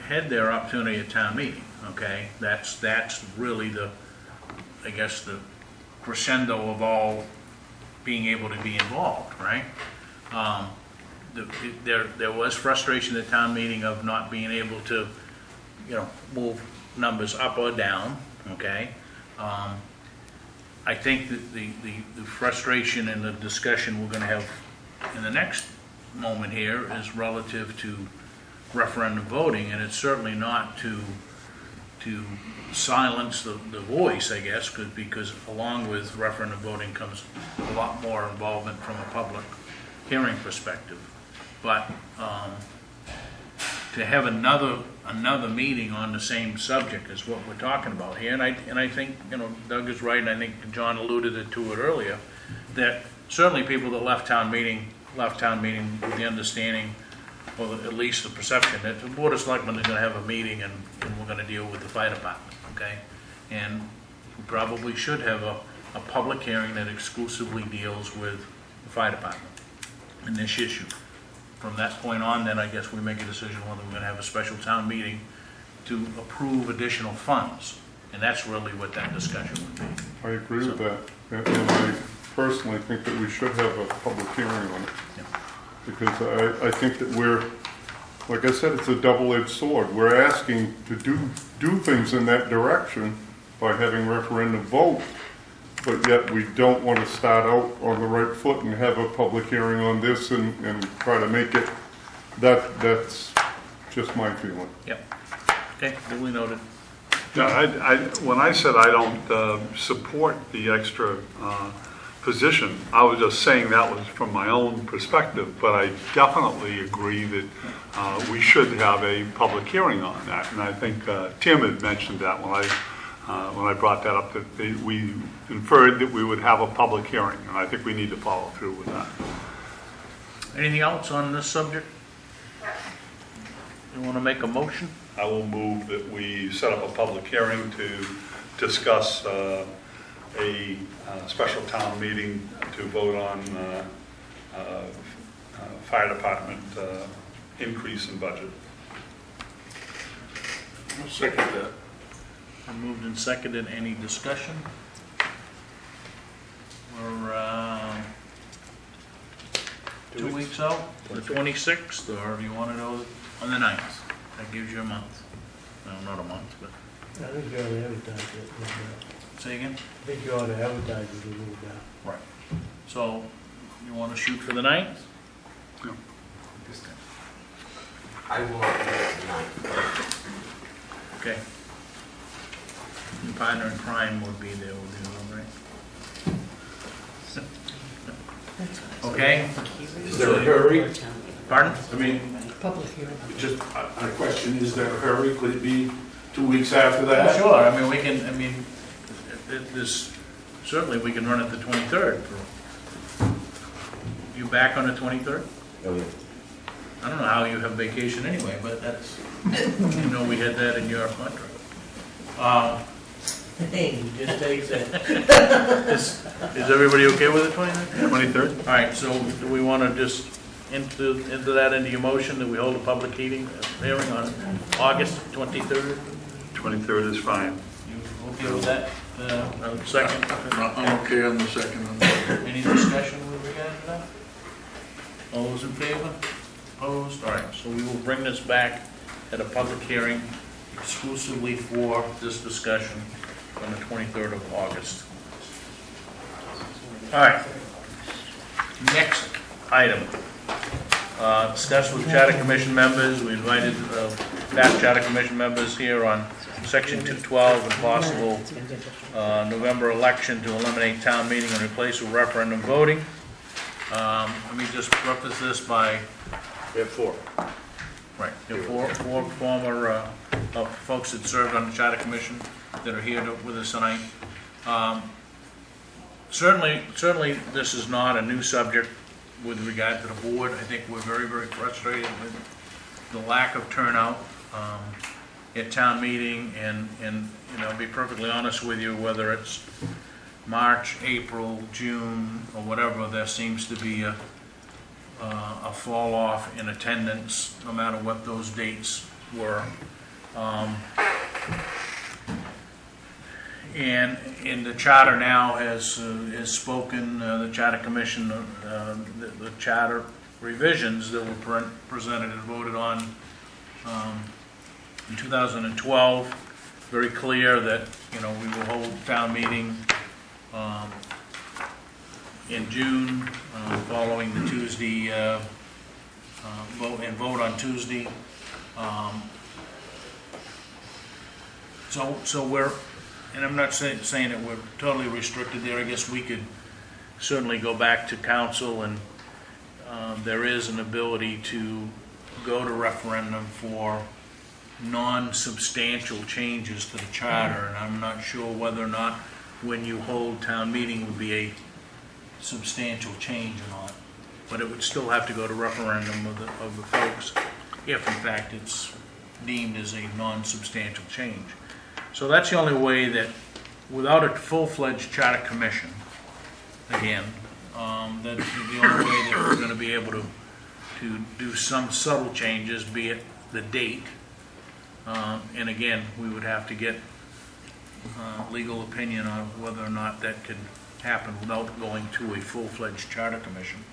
had their opportunity at town meeting, okay? That's really the crescendo of all being able to be involved, right? There was frustration at town meeting of not being able to, move numbers up or down, okay? I think that the frustration and the discussion we're going to have in the next moment here is relative to referendum voting, and it's certainly not to silence the voice, I guess, because along with referendum voting comes a lot more involvement from a public hearing perspective. But to have another meeting on the same subject is what we're talking about here, and I think Doug is right, and I think John alluded to it earlier, that certainly people that left town meeting with the understanding, or at least the perception, that the Board of Selectmen is going to have a meeting and we're going to deal with the fire department, okay? And we probably should have a public hearing that exclusively deals with the fire department and this issue. From that point on, then I guess we make a decision whether we're going to have a special town meeting to approve additional funds. And that's really what that discussion would be. I agree with that. And I personally think that we should have a public hearing on it. Yeah. Because I think that we're, like I said, it's a double-edged sword. We're asking to do things in that direction by having referendum vote, but yet we don't want to start out on the right foot and have a public hearing on this and try to make it. That's just my feeling. Yep. Okay, duly noted. Yeah, when I said I don't support the extra position, I was just saying that was from my own perspective, but I definitely agree that we should have a public hearing on that. And I think Tim had mentioned that when I brought that up, that we inferred that we would have a public hearing, and I think we need to follow through with that. Anything else on this subject? You want to make a motion? I will move that we set up a public hearing to discuss a special town meeting to vote on fire department increase in budget. I'll second that. Moved and seconded. Any discussion? We're 2 weeks out, the 26th, or do you want to know on the 9th? That gives you a month. No, not a month, but, I think you ought to advertise it a little bit. say again? I think you ought to advertise it a little bit. Right. So, you want to shoot for the 9th? I will not do it tonight. Okay. Your partner in crime would be there with you, right? Okay? Is there a hurry? Pardon? I mean, Public hearing. just a question, is there a hurry? Could it be 2 weeks after that? Sure, I mean, we can, this, certainly we can run it the 23rd. You back on the 23rd? Oh, yeah. I don't know how you have vacation anyway, but that's, you know, we had that in your contract. Hey, he just takes it. Is everybody okay with the 23rd? 23rd? All right, so do we want to just into that into your motion that we hold a public hearing on August 23rd? 23rd is fine. You okay with that? Second? I'm okay on the second one. Any discussion with regard to that? All those in favor? Opposed? All right, so we will bring this back at a public hearing exclusively for this discussion on the 23rd of August. All right. Next item. Discuss with Charter Commission members. We invited past Charter Commission members here on Section 212 and possible November election to eliminate town meeting and replace with referendum voting. Let me just preface this by, We have 4. right, there are four former folks that served on the Charter Commission that are here with us tonight. Certainly, this is not a new subject with regard to the board. I think we're very, very frustrated with the lack of turnout at town meeting, and you know, be perfectly honest with you, whether it's March, April, June, or whatever, there seems to be a fall off in attendance, no matter what those dates were. And the charter now has spoken, the Charter Commission, the charter revisions that were presented and voted on in 2012, very clear that, you know, we will hold town meeting in June, following the Tuesday vote on Tuesday. So we're, and I'm not saying that we're totally restricted there. I guess we could certainly go back to council, and there is an ability to go to referendum for non-substantial changes to the charter, and I'm not sure whether or not when you hold town meeting would be a substantial change or not. But it would still have to go to referendum of the folks if in fact it's deemed as a non-substantial change. So that's the only way that, without a full-fledged charter commission, again, that's the only way that we're going to be able to do some subtle changes, be it the date. And again, we would have to get legal opinion on whether or not that could happen without going to a full-fledged charter commission.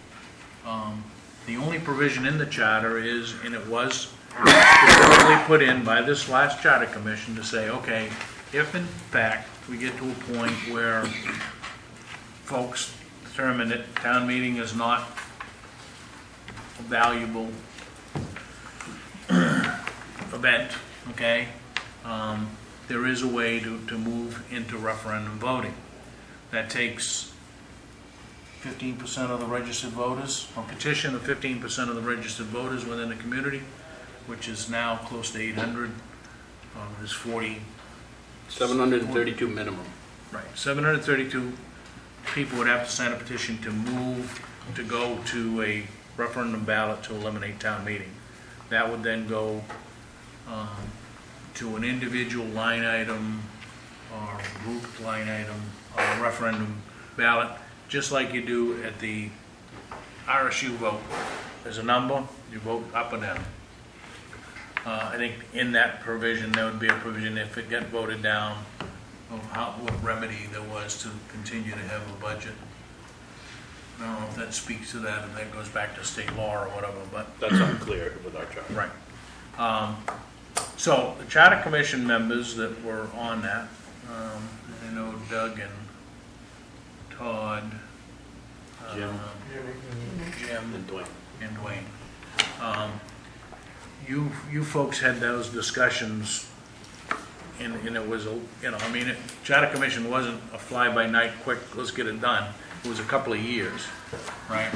The only provision in the charter is, and it was specifically put in by this last charter commission to say, okay, if in fact we get to a point where folks determine that town meeting is not a valuable event, okay, there is a way to move into referendum voting. That takes 15% of the registered voters, or petition of 15% of the registered voters within the community, which is now close to 800. There's 732 minimum. Right, 732 people would have to sign a petition to move, to go to a referendum ballot to eliminate town meeting. That would then go to an individual line item or grouped line item or referendum ballot, just like you do at the RSU vote. There's a number, you vote up or down. I think in that provision, there would be a provision if it got voted down, of what remedy there was to continue to have a budget. I don't know if that speaks to that, and that goes back to state law or whatever, but. That's unclear with our charter. Right. So the Charter Commission members that were on that, I know Doug and Todd, Jim. Jim And Dwayne. and Dwayne. You folks had those discussions, and it was, I mean, Charter Commission wasn't a fly-by-night, quick, let's get it done. It was a couple of years, right?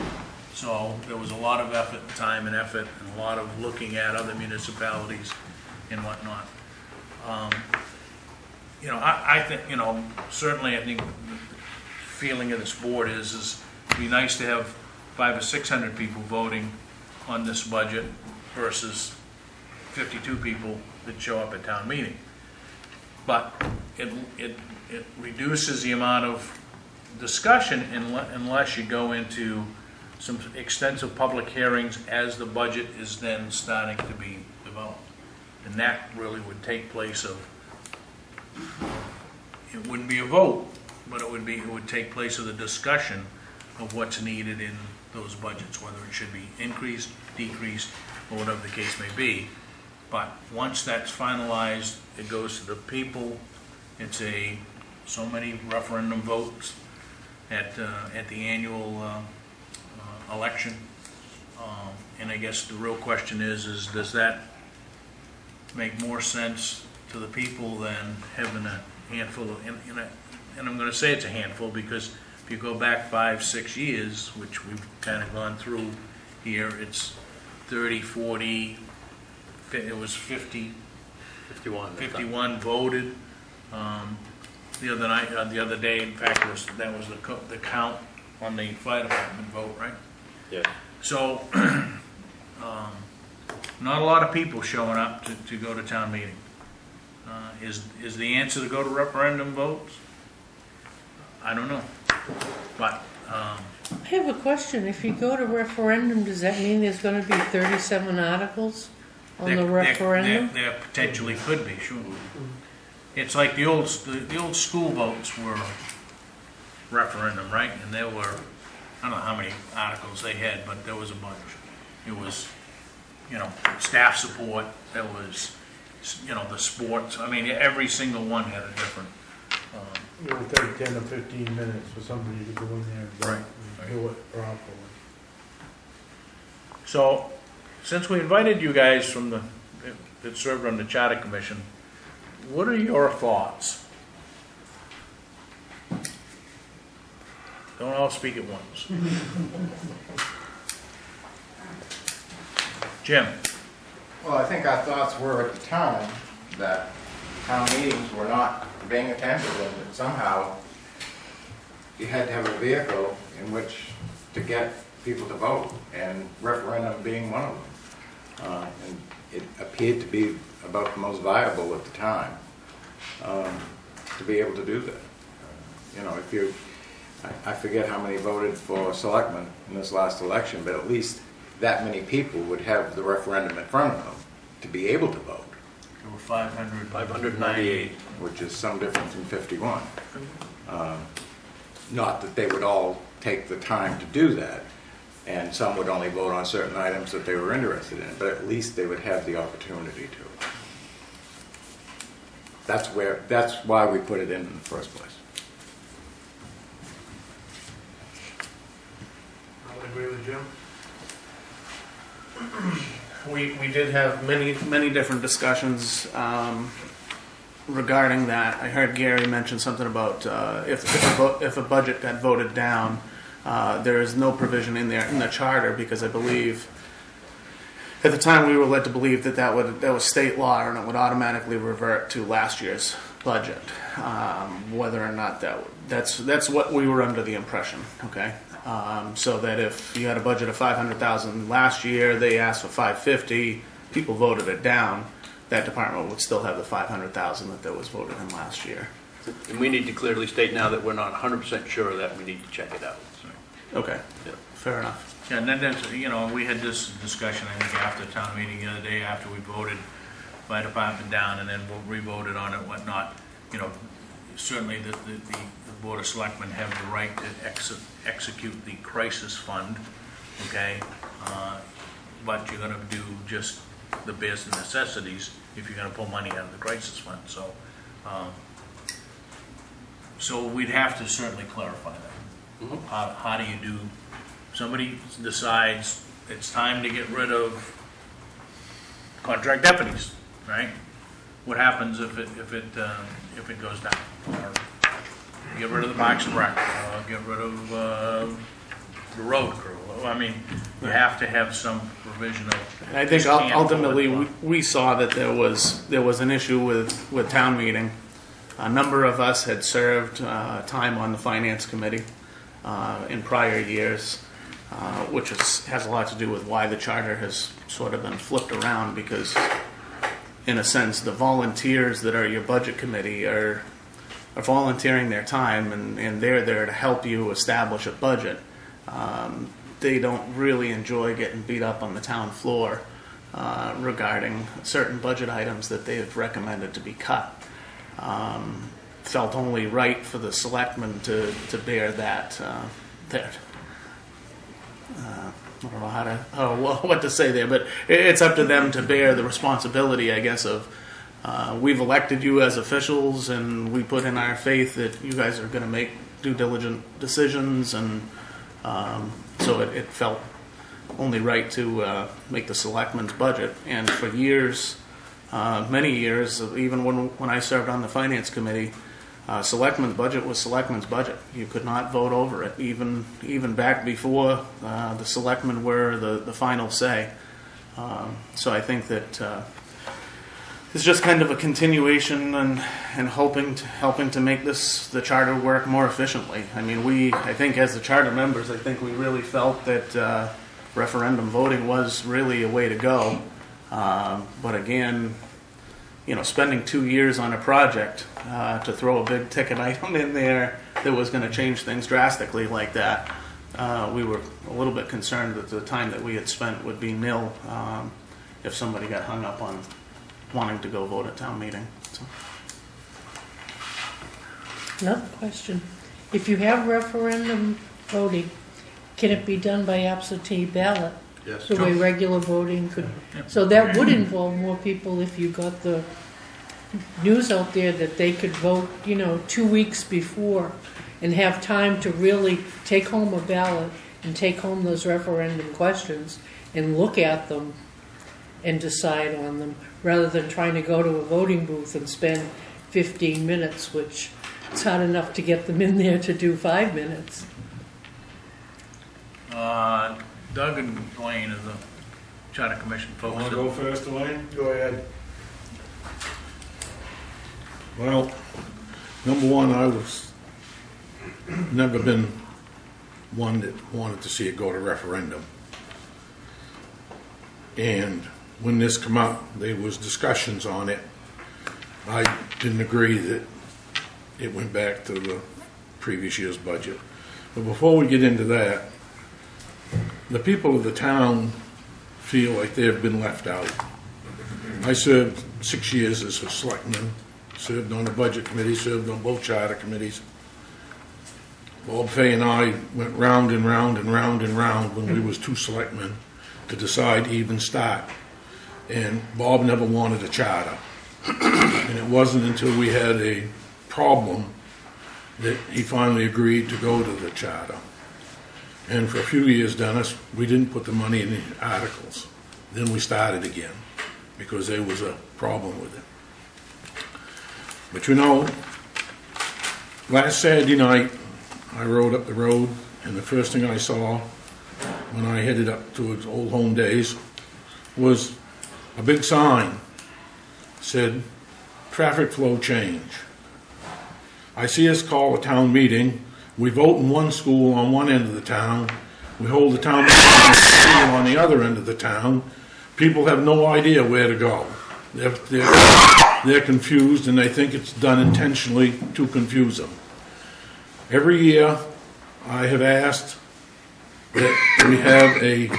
So there was a lot of effort, time and effort, and a lot of looking at other municipalities and whatnot. I think, certainly I think the feeling of this board is it'd be nice to have 500 or 600 people voting on this budget versus 52 people that show up at town meeting. But it reduces the amount of discussion unless you go into some extensive public hearings as the budget is then starting to be developed. And that really would take place of, it wouldn't be a vote, but it would take place of the discussion of what's needed in those budgets, whether it should be increased, decreased, or whatever the case may be. But once that's finalized, it goes to the people. It's so many referendum votes at the annual election. And I guess the real question is does that make more sense to the people than having a handful of, and I'm going to say it's a handful because if you go back 5-6 years, which we've kind of gone through here, it's 30, 40, it was 50, 51 voted. The other day, in fact, that was the count on the fire department vote, right? Yeah. So, not a lot of people showing up to go to town meeting. Is the answer to go to referendum votes? I don't know, but. I have a question. If you go to referendum, does that mean there's going to be 37 articles on the referendum? There potentially could be, sure. It's like the old school votes were referendum, right? And there were, I don't know how many articles they had, but there was a bunch. It was, staff support. There was, the sports. I mean, every single one had a different. It would take 10 or 15 minutes for somebody to go in there and Right. do it properly. So, since we invited you guys from that served on the Charter Commission, what are your thoughts? Don't all speak at once. Jim? Well, I think our thoughts were at the time that town meetings were not being attended, and that somehow you had to have a vehicle in which to get people to vote, and referendum being one of them. And it appeared to be about the most viable at the time to be able to do that. I forget how many voted for selectmen in this last election, but at least that many people would have the referendum in front of them to be able to vote. There were 598. Which is some difference in 51. Not that they would all take the time to do that, and some would only vote on certain items that they were interested in, but at least they would have the opportunity to. That's why we put it in the first place. I would agree with Jim. We did have many different discussions regarding that, I heard Gary mention something about if a budget got voted down, there is no provision in there in the charter, because I believe at the time we were led to believe that was state law and it would automatically revert to last year's budget. Whether or not that's what we were under the impression. Okay, so that if you had a budget of $500,000 last year, they asked for $550,000, people voted it down, that department would still have the $500,000 that was voted in last year. And we need to clearly state now that we're not 100% sure of that. We need to check it out. Okay, Yeah. fair enough. Yeah, and then that's, we had this discussion, I think, after the town meeting the other day, after we voted fire department down, and then we re-voted on it and whatnot. Certainly the Board of Selectmen have the right to execute the crisis fund, okay? But you're gonna do just the basic necessities if you're gonna pull money out of the crisis fund, so. So we'd have to certainly clarify that. Mm-hmm. How do you do, somebody decides it's time to get rid of contract deputies, right? What happens if it goes down? Or get rid of the Parks and Rec, or get rid of the road crew? I mean, you have to have some provision of. And I think ultimately we saw that there was an issue with town meeting. A number of us had served time on the finance committee in prior years, which has a lot to do with why the charter has sort of been flipped around, because in a sense the volunteers that are your budget committee are volunteering their time, and they're there to help you establish a budget. They don't really enjoy getting beat up on the town floor regarding certain budget items that they have recommended to be cut. Felt only right for the selectmen to bear that. I don't know what to say there, but it's up to them to bear the responsibility, I guess, of we've elected you as officials, and we put in our faith that you guys are going to make due diligent decisions, and so it felt only right to make the selectmen's budget. And for years, many years, even when I served on the finance committee, selectmen's budget was selectmen's budget. You could not vote over it, even back before the selectmen were the final say. So I think that it's just kind of a continuation and helping to make the charter work more efficiently. I mean, I think as the charter members, I think we really felt that referendum voting was really a way to go. But again, spending 2 years on a project to throw a big ticket item in there that was going to change things drastically like that, we were a little bit concerned that the time that we had spent would be nil if somebody got hung up on wanting to go vote at town meeting. So. Another question. If you have referendum voting, can it be done by absentee ballot? Yes. The way regular voting could. So that would involve more people if you got the news out there that they could vote, 2 weeks before and have time to really take home a ballot and take home those referendum questions and look at them and decide on them, rather than trying to go to a voting booth and spend 15 minutes, which it's hard enough to get them in there to do 5 minutes. Doug and Dwayne are the Charter Commission folks. Want to go first, Elaine? Go ahead. Well, number one, I was never been one that wanted to see it go to referendum. And when this come up, there was discussions on it. I didn't agree that it went back to the previous year's budget. But before we get into that, the people of the town feel like they have been left out. I served 6 years as a selectman, served on the budget committee, served on both charter committees. Bob Fay and I went round and round and round and round when we was 2 selectmen to decide to even start. And Bob never wanted a charter. And it wasn't until we had a problem that he finally agreed to go to the charter. And for a few years, Dennis, we didn't put the money in the articles. Then we started again because there was a problem with it. But you know, last Saturday night, I rode up the road, and the first thing I saw when I headed up towards Old Home Days was a big sign said, "Traffic flow change." I see us call a town meeting. We vote in one school on one end of the town. We hold the town meeting in a school on the other end of the town. People have no idea where to go. They're confused, and they think it's done intentionally to confuse them. Every year, I have asked that we have a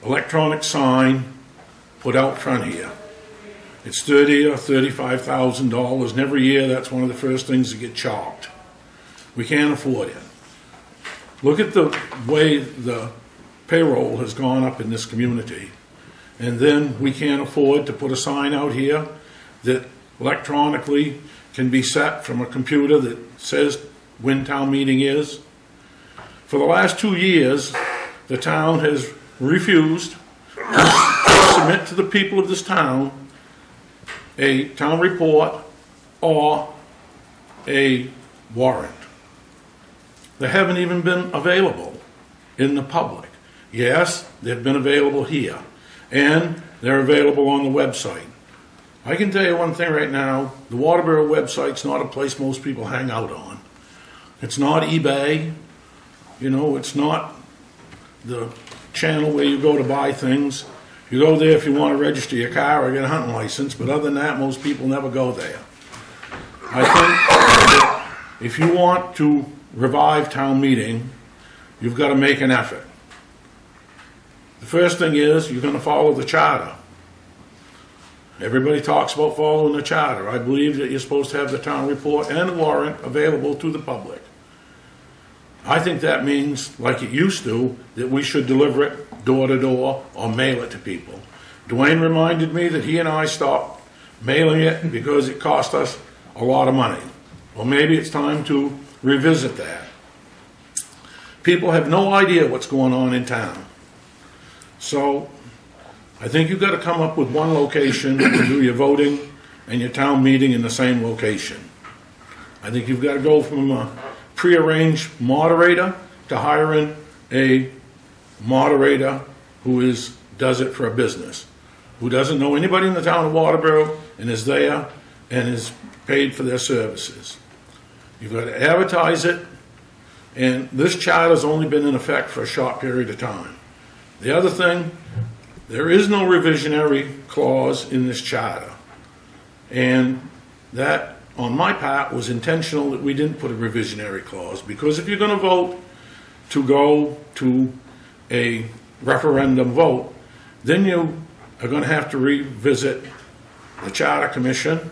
electronic sign put out front here. It's $30,000 or $35,000, and every year that's one of the first things that get chopped. We can't afford it. Look at the way the payroll has gone up in this community, and then we can't afford to put a sign out here that electronically can be set from a computer that says when town meeting is. For the last 2 years, the town has refused to submit to the people of this town a town report or a warrant. They haven't even been available in the public. Yes, they've been available here, and they're available on the website. I can tell you one thing right now, the Waterboro website's not a place most people hang out on. It's not eBay, you know, it's not the channel where you go to buy things. You go there if you want to register your car or get a hunting license, but other than that, most people never go there. I think that if you want to revive town meeting, you've got to make an effort. The first thing is you're going to follow the charter. Everybody talks about following the charter. I believe that you're supposed to have the town report and warrant available to the public. I think that means, like it used to, that we should deliver it door to door or mail it to people. Dwayne reminded me that he and I stopped mailing it because it cost us a lot of money. Well, maybe it's time to revisit that. People have no idea what's going on in town. So I think you've got to come up with one location to do your voting and your town meeting in the same location. I think you've got to go from a prearranged moderator to hiring a moderator who does it for a business, who doesn't know anybody in the town of Waterboro and is there and is paid for their services. You've got to advertise it, and this charter's only been in effect for a short period of time. The other thing, there is no revisionary clause in this charter, and that, on my part, was intentional that we didn't put a revisionary clause, because if you're going to vote to go to a referendum vote, then you are going to have to revisit the Charter Commission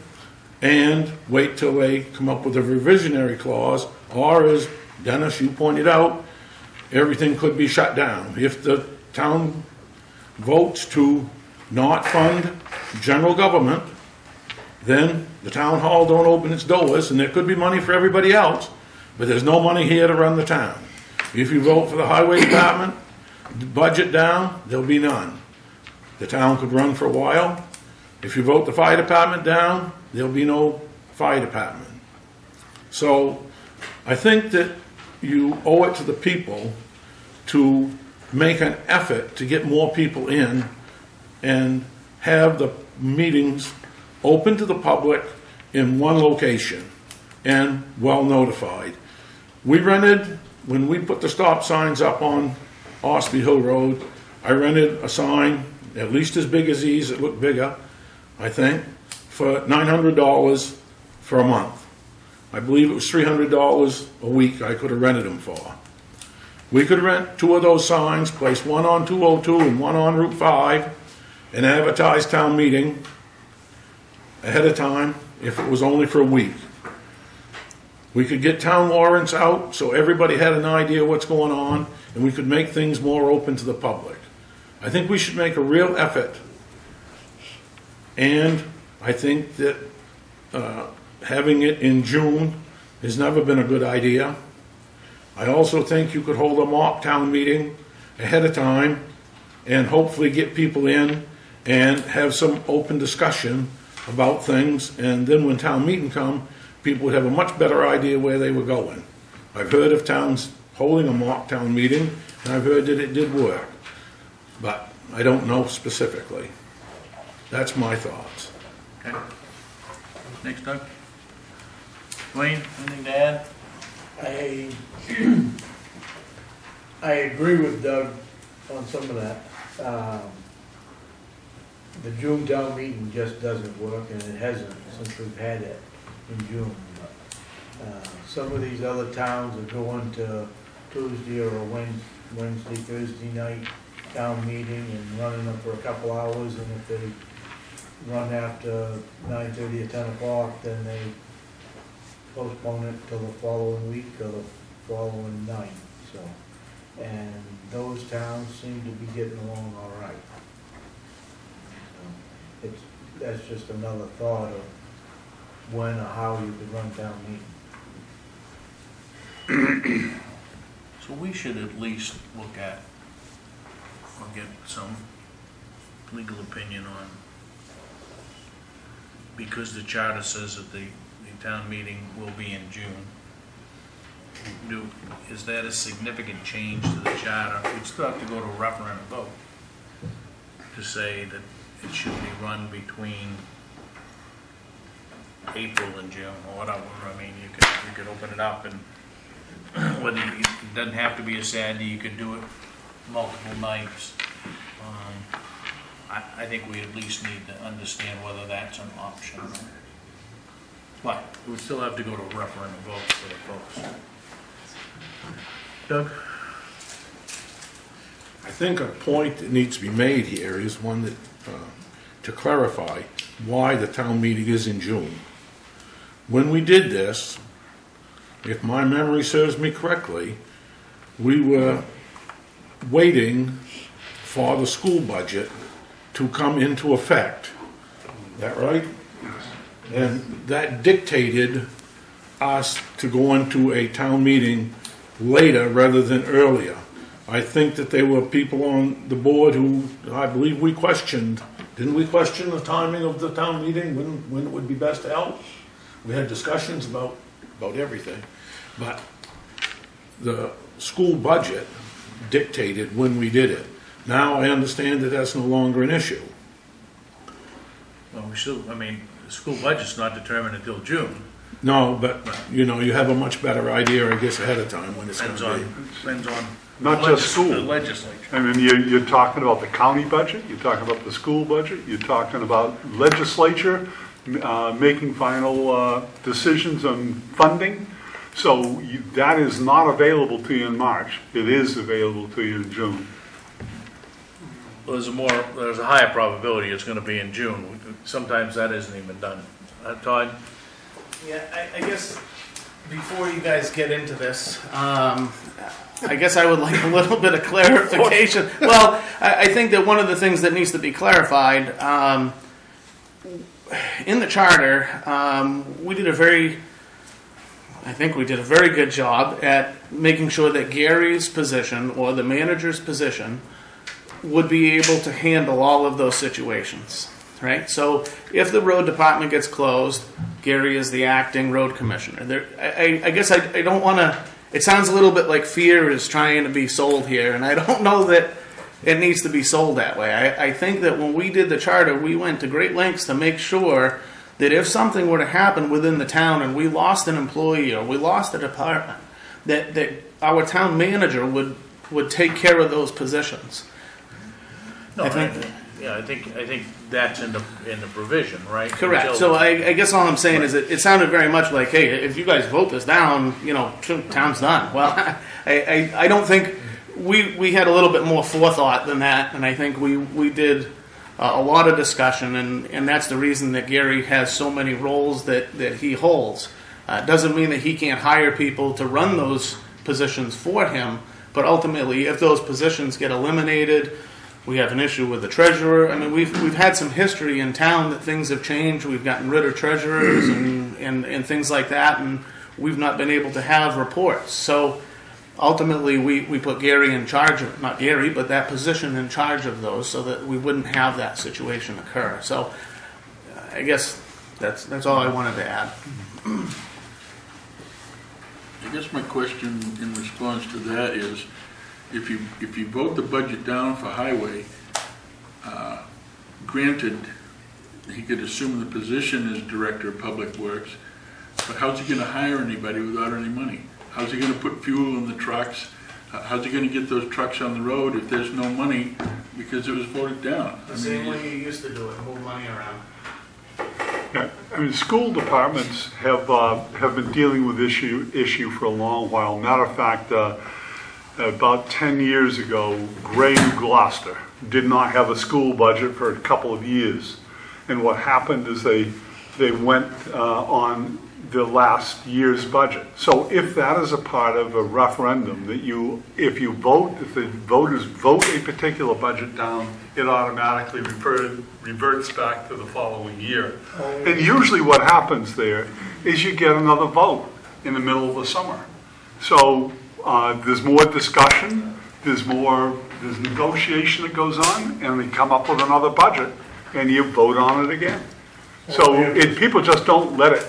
and wait till they come up with a revisionary clause, or as Dennis, you pointed out, everything could be shut down. If the town votes to not fund general government, then the town hall don't open its doors, and there could be money for everybody else, but there's no money here to run the town. If you vote for the highway department, budget down, there'll be none. The town could run for a while. If you vote the fire department down, there'll be no fire department. So I think that you owe it to the people to make an effort to get more people in and have the meetings open to the public in one location and well notified. We rented, when we put the stop signs up on Osby Hill Road, I rented a sign at least as big as these, it looked bigger, I think, for $900 for a month. I believe it was $300 a week I could have rented them for. We could rent 2 of those signs, place one on 202 and one on Route 5, and advertise town meeting ahead of time if it was only for a week. We could get town warrants out so everybody had an idea what's going on, and we could make things more open to the public. I think we should make a real effort, and I think that having it in June has never been a good idea. I also think you could hold a mock town meeting ahead of time and hopefully get people in and have some open discussion about things, and then when town meeting come, people would have a much better idea where they were going. I've heard of towns holding a mock town meeting, and I've heard that it did work, but I don't know specifically. That's my thoughts. Okay. Next, Doug. Wayne, anything to add? I agree with Doug on some of that. The June town meeting just doesn't work, and it hasn't since we've had it in June. Some of these other towns are going to Tuesday or a Wednesday, Thursday night town meeting and running them for a couple hours, and if they run after 9:30 or 10 o'clock, then they postpone it till the following week or the following night, so. And those towns seem to be getting along all right. So that's just another thought of when or how you could run town meeting. So we should at least look at, or get some legal opinion on, because the charter says that the town meeting will be in June. Is that a significant change to the charter? We'd still have to go to a referendum vote to say that it should be run between April and June, or whatever. I mean, you could open it up, and whether it doesn't have to be a Saturday, you could do it multiple nights. I think we at least need to understand whether that's an option. But we would still have to go to a referendum vote for the folks. Doug? I think a point that needs to be made here is one that, to clarify why the town meeting is in June. When we did this, if my memory serves me correctly, we were waiting for the school budget to come into effect. Is that right? And that dictated us to go into a town meeting later rather than earlier. I think that there were people on the board who, I believe we questioned, didn't we question the timing of the town meeting, when it would be best to help? We had discussions about everything. But the school budget dictated when we did it. Now I understand that that's no longer an issue. Well, the school budget's not determined until June. No, but, you have a much better idea, I guess, ahead of time when it's going to be. Depends on Not just school. the legislature. I mean, you're talking about the county budget, you're talking about the school budget, you're talking about legislature making final decisions on funding. So that is not available to you in March. It is available to you in June. There's a higher probability it's going to be in June. Sometimes that isn't even done. Todd? Yeah, I guess before you guys get into this, I guess I would like a little bit of clarification. Well, I think that one of the things that needs to be clarified, in the charter, we did a very good job at making sure that Gary's position or the manager's position would be able to handle all of those situations, right? So if the road department gets closed, Gary is the acting road commissioner. I guess I don't want to, it sounds a little bit like fear is trying to be sold here, and I don't know that it needs to be sold that way. I think that when we did the charter, we went to great lengths to make sure that if something were to happen within the town and we lost an employee or we lost a department, that our town manager would take care of those positions. No, I think that's in the provision, right? Correct. So I guess all I'm saying is that it sounded very much like, hey, if you guys vote this down, town's done. Well, I don't think we had a little bit more forethought than that, and I think we did a lot of discussion, and that's the reason that Gary has so many roles that he holds. Doesn't mean that he can't hire people to run those positions for him, but ultimately, if those positions get eliminated, we have an issue with the treasurer. I mean, we've had some history in town that things have changed. We've gotten rid of treasurers and things like that, and we've not been able to have reports. So ultimately, we put Gary in charge of, not Gary, but that position in charge of those so that we wouldn't have that situation occur. So I guess that's all I wanted to add. I guess my question in response to that is, if you vote the budget down for highway, granted, he could assume the position as Director of Public Works, but how's he gonna hire anybody without any money? How's he gonna put fuel in the trucks? How's he gonna get those trucks on the road if there's no money because it was voted down? The same way you used to do it, move money around. Yeah, I mean, school departments have been dealing with this issue for a long while. Matter of fact, about 10 years ago, Gray, New Gloucester did not have a school budget for a couple of years. And what happened is they went on the last year's budget. So if that is a part of a referendum, that if the voters vote a particular budget down, it automatically reverts back to the following year. And usually what happens there is you get another vote in the middle of the summer. So there's more discussion, there's negotiation that goes on, and they come up with another budget, and you vote on it again. So people just don't let it,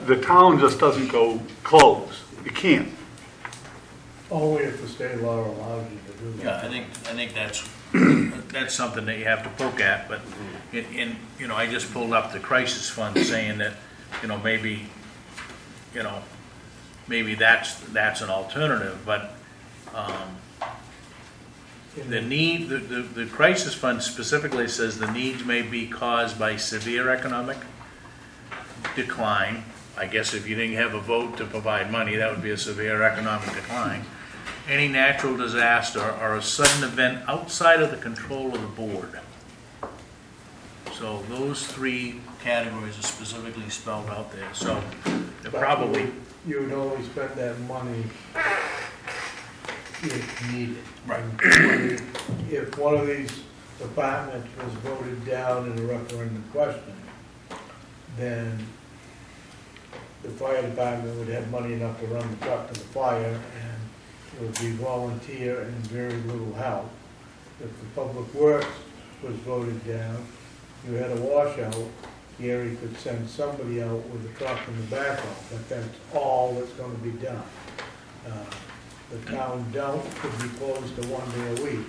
the town just doesn't go close. It can't. Only if the state law allows you to do that. Yeah, I think that's something that you have to poke at, but I just pulled up the crisis fund saying that, maybe that's an alternative, but, the crisis fund specifically says the needs may be caused by severe economic decline. I guess if you didn't have a vote to provide money, that would be a severe economic decline. Any natural disaster or a sudden event outside of the control of the board. So those three categories are specifically spelled out there. So they're probably... You would only spend that money if needed. Right. If one of these departments was voted down in a referendum question, then the fire department would have money enough to run the truck to the fire, and it would be volunteer and very little help. If the public works was voted down, you had a washout, Gary could send somebody out with a truck and the backhoe, but that's all that's gonna be done. The town dump could be closed to 1 day a week.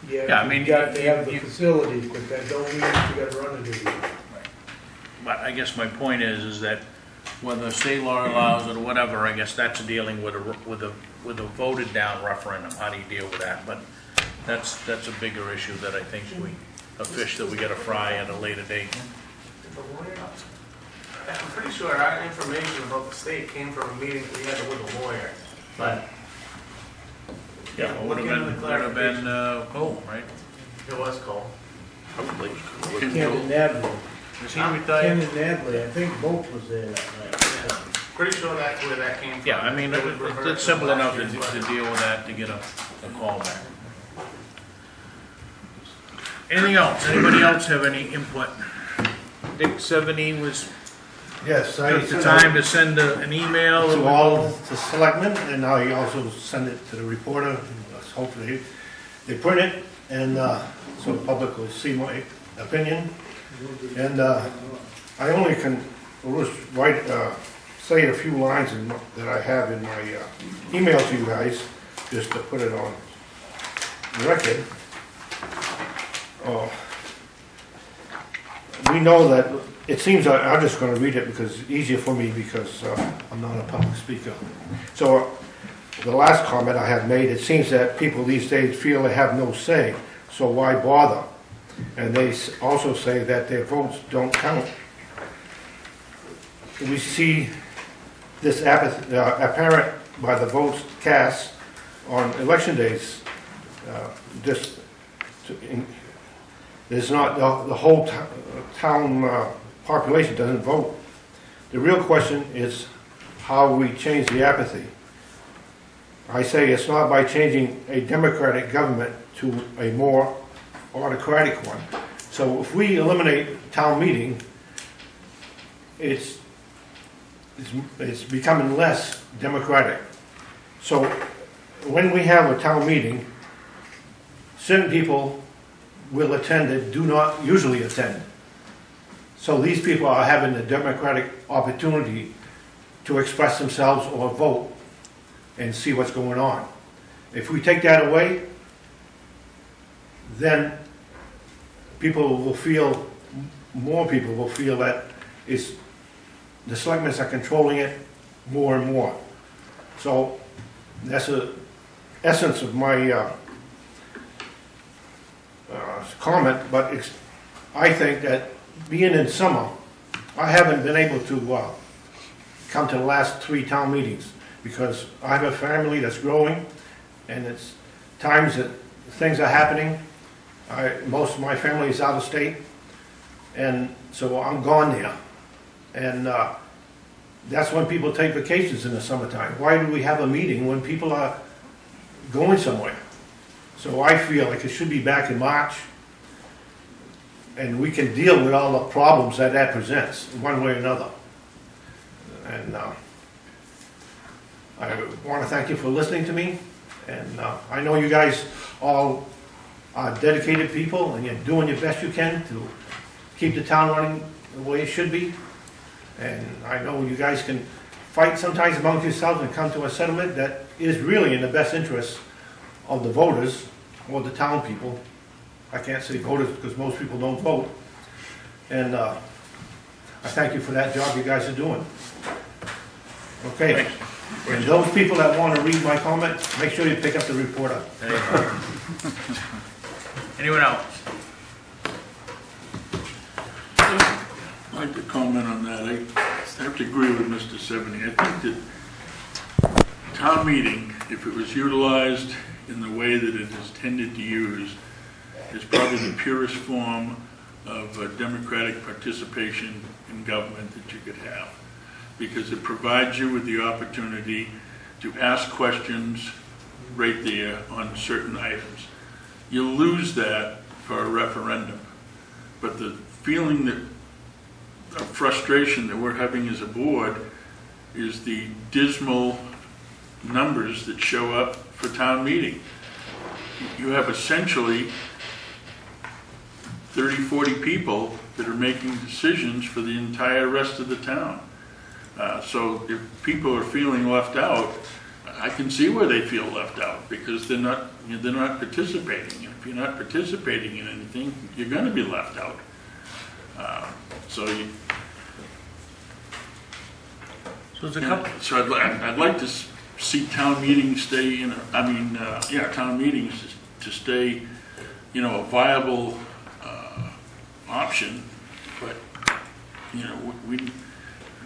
You got to have the facilities, but that don't mean you gotta run it every day. But I guess my point is that whether state law allows it or whatever, I guess that's dealing with a voted down referendum. How do you deal with that? But that's a bigger issue that I think a fish that we got to fry at a later date. I'm pretty sure our information about the state came from a meeting we had with a lawyer, but. Yeah, it would have been Cole, right? It was Cole. Probably. Ken and Natalie. Is he retired? Ken and Natalie, I think both was there that night. Pretty sure that's where that came from. Yeah, I mean, it's simple enough to deal with that, to get a call back. Anything else? Anybody else have any input? Dick 17 was Yes, I took the time to send an email. to all the selectmen, and I also send it to the reporter. Hopefully, they print it, and so the public will see my opinion. And I only can write, say a few lines that I have in my email to you guys, just to put it on record. We know that, it seems, I'm just going to read it because it's easier for me because I'm not a public speaker. So the last comment I had made, it seems that people these days feel they have no say, so why bother? And they also say that their votes don't count. We see this apparent by the votes cast on election days. There's not the whole town population doesn't vote. The real question is how we change the apathy. I say it's not by changing a democratic government to a more autocratic one. So if we eliminate town meeting, it's becoming less democratic. So when we have a town meeting, certain people will attend and do not usually attend. So these people are having the democratic opportunity to express themselves or vote and see what's going on. If we take that away, then more people will feel that the selectmen are controlling it more and more. So that's the essence of my comment, but I think that being in summer, I haven't been able to come to the last 3 town meetings because I have a family that's growing and it's times that things are happening. Most of my family is out of state, and so I'm gone there. And that's when people take vacations in the summertime. Why do we have a meeting when people are going somewhere? So I feel like it should be back in March, and we can deal with all the problems that presents, one way or another. And I want to thank you for listening to me, and I know you guys all are dedicated people, and you're doing your best you can to keep the town running the way it should be. And I know you guys can fight sometimes amongst yourselves and come to a settlement that is really in the best interest of the voters or the town people. I can't say voters because most people don't vote. And I thank you for that job you guys are doing. Okay. And those people that want to read my comment, make sure you pick up the report up. Anyone else? I'd like to comment on that. I have to agree with Mr. Seveny. I think that town meeting, if it was utilized in the way that it is tended to use, is probably the purest form of democratic participation in government that you could have, because it provides you with the opportunity to ask questions right there on certain items. You lose that for a referendum, but the feeling that of frustration that we're having as a board is the dismal numbers that show up for town meeting. You have essentially 30, 40 people that are making decisions for the entire rest of the town. So if people are feeling left out, I can see where they feel left out because they're not participating. If you're not participating in anything, you're going to be left out. So there's a couple. So I'd like to see town meetings stay town meetings to stay, a viable option. But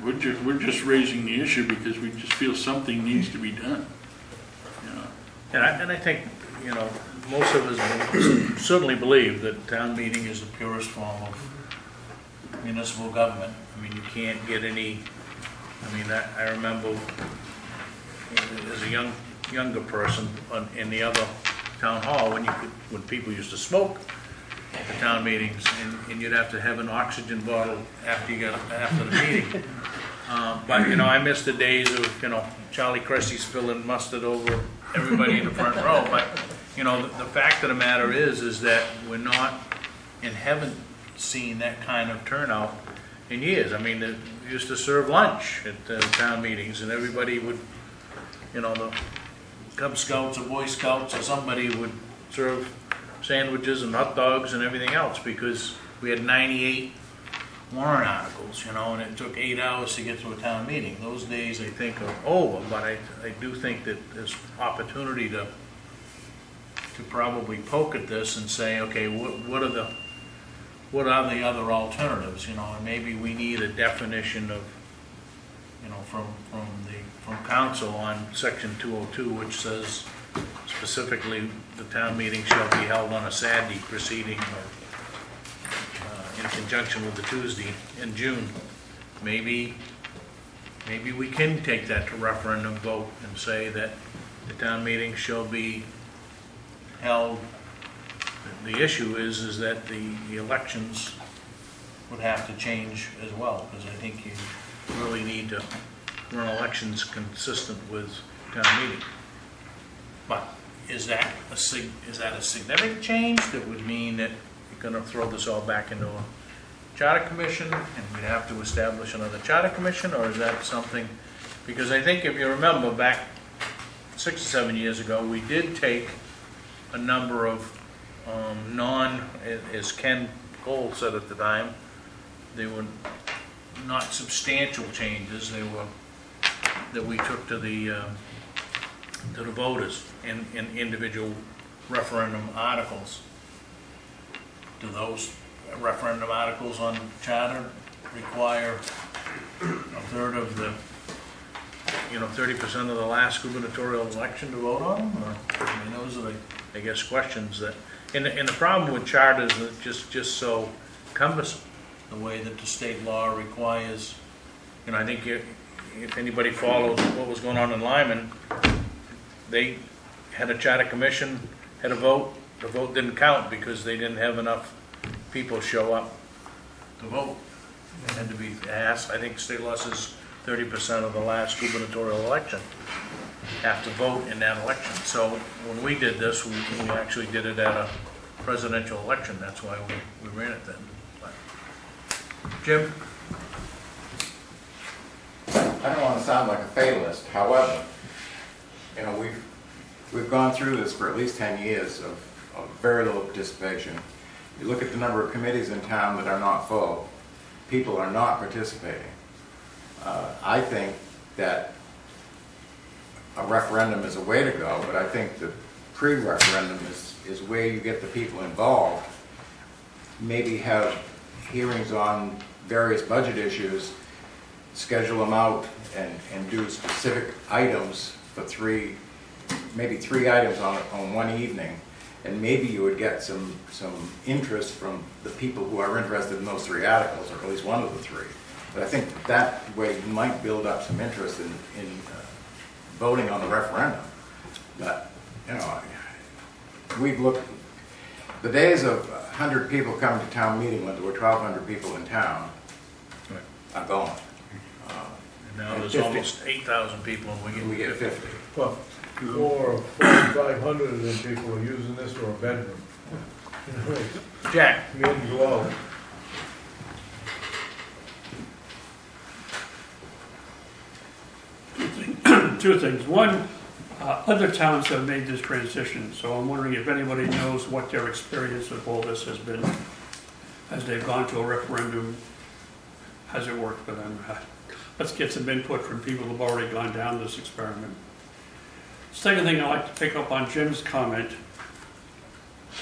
we're just raising the issue because we just feel something needs to be done. And I think, most of us certainly believe that town meeting is the purest form of municipal government. I mean, you can't get any, I remember as a younger person in the other town hall when people used to smoke at the town meetings, and you'd have to have an oxygen bottle after the meeting. But I miss the days of Charlie Cressy spilling mustard over everybody in the front row. But the fact of the matter is that we're not and haven't seen that kind of turnout in years. I mean, they used to serve lunch at town meetings, and everybody would, the Cub Scouts or Boy Scouts or somebody would serve sandwiches and hot dogs and everything else because we had 98 warrant articles, and it took 8 hours to get to a town meeting. Those days I think are over, but I do think that there's opportunity to probably poke at this and say, okay, what are the other alternatives, and maybe we need a definition of, from council on section 202, which says specifically the town meeting shall be held on a Saturday preceding or in conjunction with the Tuesday in June. Maybe we can take that to referendum vote and say that the town meeting shall be held. The issue is that the elections would have to change as well, because I think you really need to run elections consistent with town meeting. But is that a significant change that would mean that you're going to throw this all back into a charter commission and we'd have to establish another charter commission, or is that something Because I think if you remember back 6 or 7 years ago, we did take a number of as Ken Cole said at the time, they were not substantial changes, they were, that we took to the voters in individual referendum articles. Do those referendum articles on charter require a third of the, 30% of the last gubernatorial election to vote on them? Or, I mean, those are the, I guess, questions that, and the problem with charters is just so cumbersome, the way that the state law requires, I think if anybody follows what was going on in Lyman, they had a charter commission, had a vote, the vote didn't count because they didn't have enough people show up to vote. It had to be asked, I think state law says 30% of the last gubernatorial election have to vote in that election. So when we did this, we actually did it at a presidential election. That's why we ran it then. But, Jim? I don't want to sound like a fatalist, however, we've gone through this for at least 10 years of very little participation. You look at the number of committees in town that are not full, people are not participating. I think that a referendum is a way to go, but I think the pre-referendum is where you get the people involved, maybe have hearings on various budget issues, schedule them out and do specific items for maybe three items on one evening, and maybe you would get some interest from the people who are interested in those 3 articles, or at least one of the 3. But I think that way you might build up some interest in voting on the referendum. But, we've looked, the days of 100 people coming to town meeting when there were 1,200 people in town are gone. And now there's almost 8,000 people and We get 50. Well, 4,500 of them people are using this for a bedroom. Jack? Me and go out. Two things. One, other towns have made this transition, so I'm wondering if anybody knows what their experience with all this has been. As they've gone to a referendum, has it worked for them? Let's get some input from people who've already gone down this experiment. Second thing, I'd like to pick up on Jim's comment.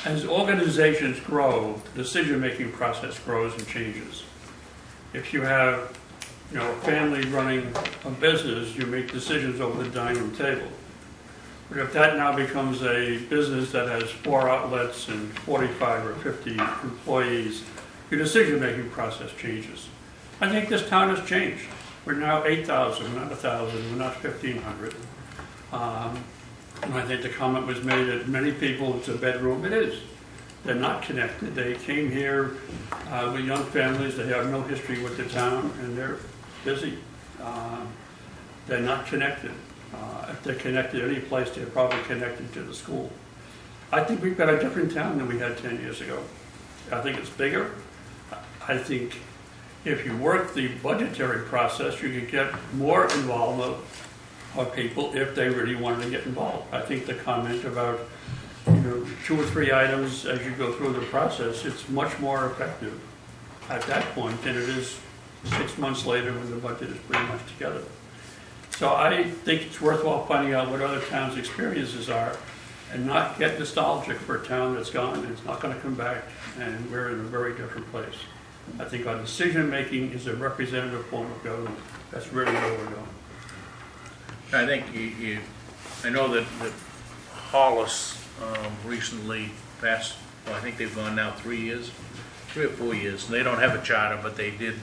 As organizations grow, the decision-making process grows and changes. If you have a family running a business, you make decisions over the dining room table. But if that now becomes a business that has 4 outlets and 45 or 50 employees, your decision-making process changes. I think this town has changed. We're now 8,000, we're not 1,000, we're not 1,500. And I think the comment was made that many people, it's a bedroom. It is. They're not connected. They came here with young families. They have no history with the town, and they're busy. They're not connected. If they're connected any place, they're probably connected to the school. I think we've got a different town than we had 10 years ago. I think it's bigger. I think if you work the budgetary process, you could get more involvement of people if they really wanted to get involved. I think the comment about 2 or 3 items as you go through the process, it's much more effective at that point than it is 6 months later when the budget is pretty much together. So I think it's worthwhile finding out what other towns' experiences are and not get nostalgic for a town that's gone and it's not going to come back, and we're in a very different place. I think our decision-making is a representative form of government. That's really where we're going. I think I know that Hollis recently passed, well, I think they've gone now 3 or 4 years, and they don't have a charter, but they did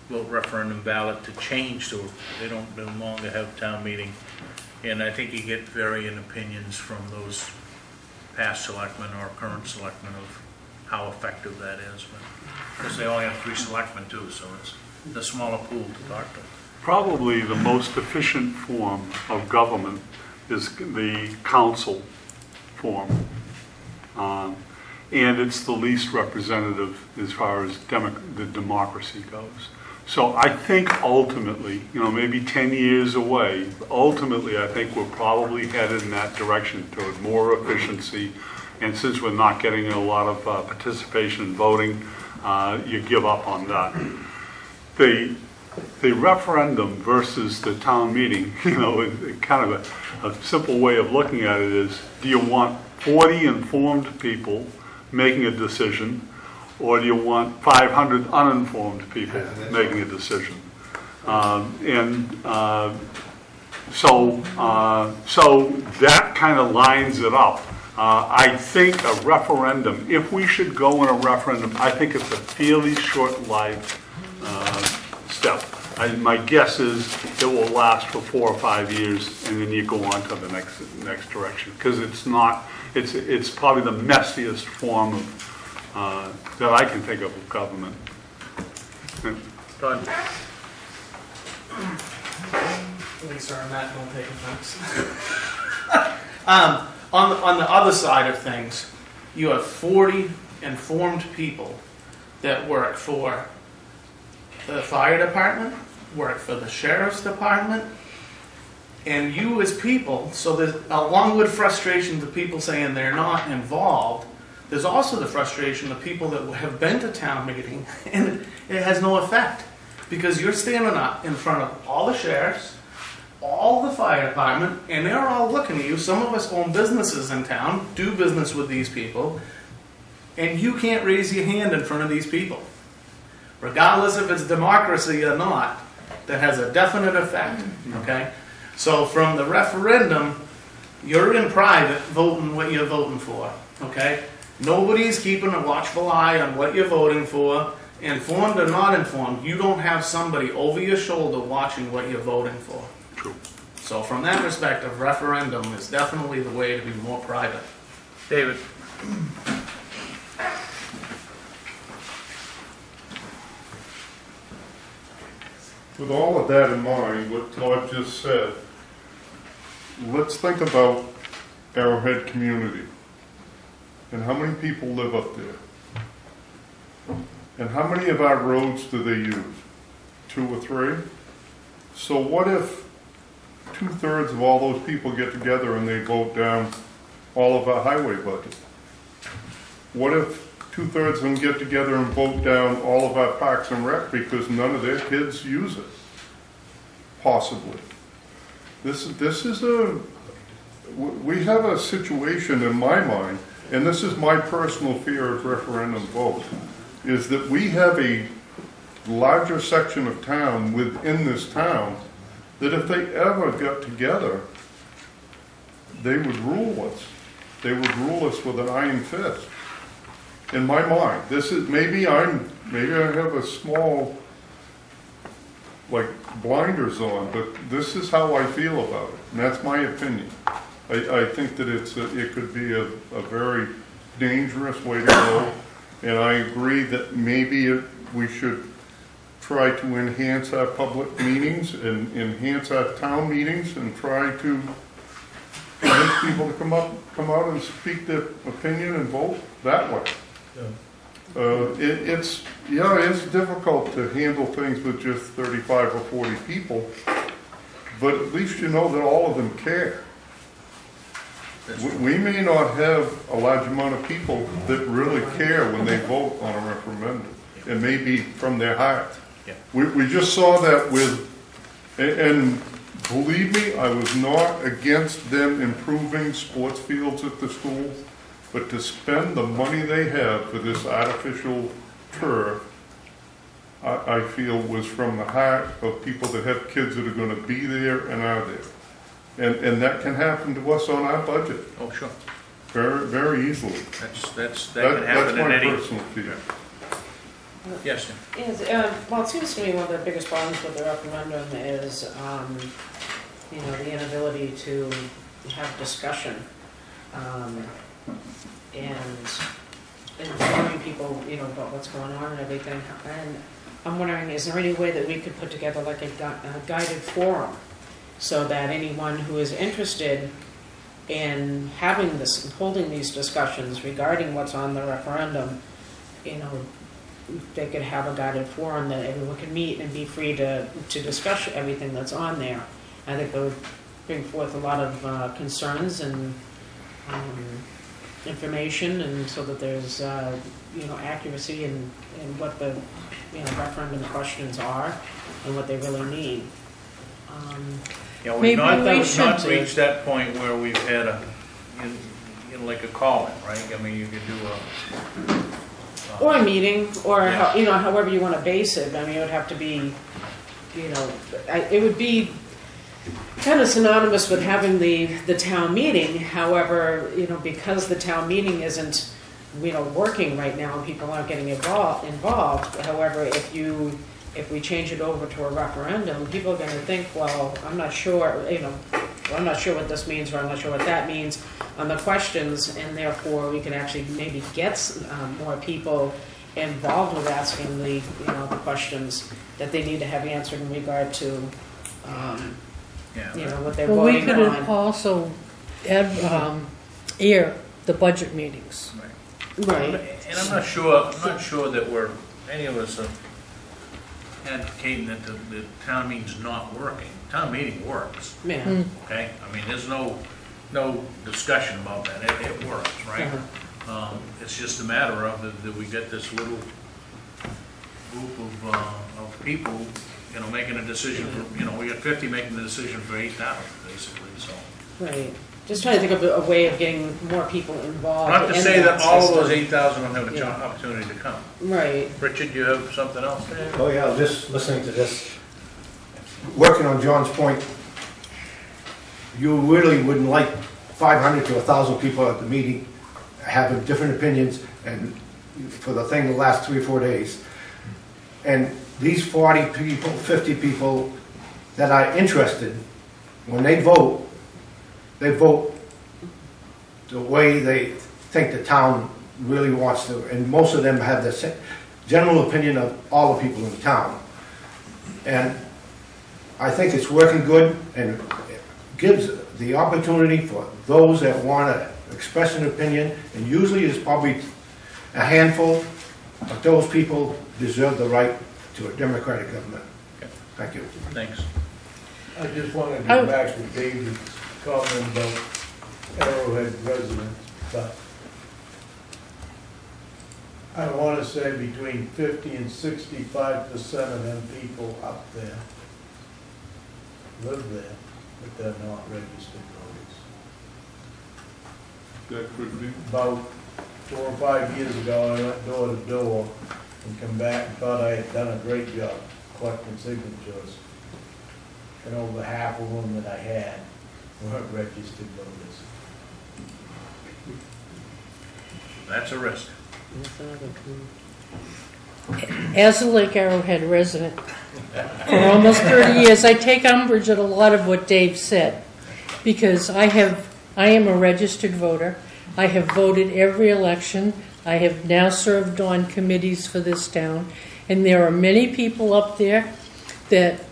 vote referendum ballot to change to, they don't no longer have town meeting. And I think you get varying opinions from those past selectmen or current selectmen of how effective that is. Because they only have 3 selectmen too, so it's a smaller pool to talk to. Probably the most efficient form of government is the council form. And it's the least representative as far as the democracy goes. So I think ultimately, maybe 10 years away, ultimately I think we're probably headed in that direction toward more efficiency. And since we're not getting a lot of participation in voting, you give up on that. The referendum versus the town meeting, kind of a simple way of looking at it is, do you want 40 informed people making a decision, or do you want 500 uninformed people making a decision? So that kind of lines it up. I think a referendum, if we should go in a referendum, I think it's a fairly short-lived step. My guess is it will last for 4 or 5 years, and then you go on to the next direction, because it's probably the messiest form of that I can think of government. Done. Lisa or Matt don't take offense. On the other side of things, you have 40 informed people that work for the fire department, work for the sheriff's department, and you as people, so there's, along with frustration to people saying they're not involved, there's also the frustration of people that have been to town meeting and it has no effect, because you're standing up in front of all the sheriffs, all the fire department, and they're all looking at you. Some of us own businesses in town, do business with these people, and you can't raise your hand in front of these people. Regardless if it's democracy or not, that has a definite effect, okay? So from the referendum, you're in private voting what you're voting for, okay? Nobody's keeping a watchful eye on what you're voting for, informed or not informed. You don't have somebody over your shoulder watching what you're voting for. True. So from that perspective, referendum is definitely the way to be more private. David? With all of that in mind, what Todd just said, let's think about Arrowhead community and how many people live up there. And how many of our roads do they use? 2 or 3? So what if 2/3 of all those people get together and they vote down all of our highway budget? What if 2/3 of them get together and vote down all of our parks and rec because none of their kids use it? Possibly. We have a situation in my mind, and this is my personal fear of referendum vote, is that we have a larger section of town within this town that if they ever got together, they would rule us. They would rule us with an iron fist. In my mind, this is maybe I have a small blinders on, but this is how I feel about it, and that's my opinion. I think that it could be a very dangerous way to go, and I agree that maybe we should try to enhance our public meetings and enhance our town meetings and try to convince people to come out and speak their opinion and vote that way. It's difficult to handle things with just 35 or 40 people, but at least you know that all of them care. We may not have a large amount of people that really care when they vote on a referendum. It may be from their heart. Yeah. We just saw that and believe me, I was not against them improving sports fields at the schools, but to spend the money they have for this artificial turf, I feel was from the heart of people that have kids that are going to be there and are there. And that can happen to us on our budget. Oh, sure. Very, very easily. That can happen in any. That's my personal fear. Yes, sir. Well, it seems to me one of the biggest problems with the referendum is, the inability to have discussion and informing people, about what's going on and everything. And I'm wondering, is there any way that we could put together like a guided forum so that anyone who is interested in holding these discussions regarding what's on the referendum, they could have a guided forum that everyone could meet and be free to discuss everything that's on there. I think that would bring forth a lot of concerns and information, and so that there's accuracy in what the referendum questions are and what they really mean. Yeah, Maybe we've not we should- reached that point where we've had like a call-in, right? I mean, you could do Or a meeting, or Yeah. however you want to base it. I mean, it would have to be, it would be kind of synonymous with having the town meeting. However, because the town meeting isn't, working right now and people aren't getting involved. However, if we change it over to a referendum, people are going to think, well, I'm not sure, I'm not sure what this means, or I'm not sure what that means on the questions, and therefore we can actually maybe get more people involved with asking the questions that they need to have answered in regard to what they're Well, we voting could on. also air the budget meetings. Right. And I'm not sure that any of us are advocating that the town meeting's not working. Town meeting works, Yeah. okay? I mean, there's no discussion about that. It works, right? It's just a matter of that we get this little group of people, making a decision for, we got 50 making the decision for 8,000, basically, so. Right. Just trying to think of a way of getting more people involved. Not to in say that all of system. those 8,000 don't have an Yeah. opportunity to come. Right. Richard, you have something else there? Oh, yeah, just listening to this, working on John's point, you really wouldn't like 500 to 1,000 people at the meeting having different opinions and for the thing the last 3 or 4 days. And these 40 people, 50 people that are interested, when they vote the way they think the town really wants to, and most of them have the general opinion of all the people in the town. And I think it's working good, and it gives the opportunity for those that want to express an opinion, and usually it's probably a handful, but those people deserve the right to a democratic government. Thank you. Thanks. I just wanted to go back to David's comment about Arrowhead residents, but I want to say between 50 and 65% of them people up there live there, but they're not registered voters. That could be. About 4 or 5 years ago, I went door to door and come back and thought I had done a great job collecting signatures. And over half of them that I had weren't registered voters. That's a risk. As a Lake Arrowhead resident for almost 30 years, I take umbrage at a lot of what Dave said, because I am a registered voter. I have voted every election. I have now served on committees for this town, and there are many people up there that,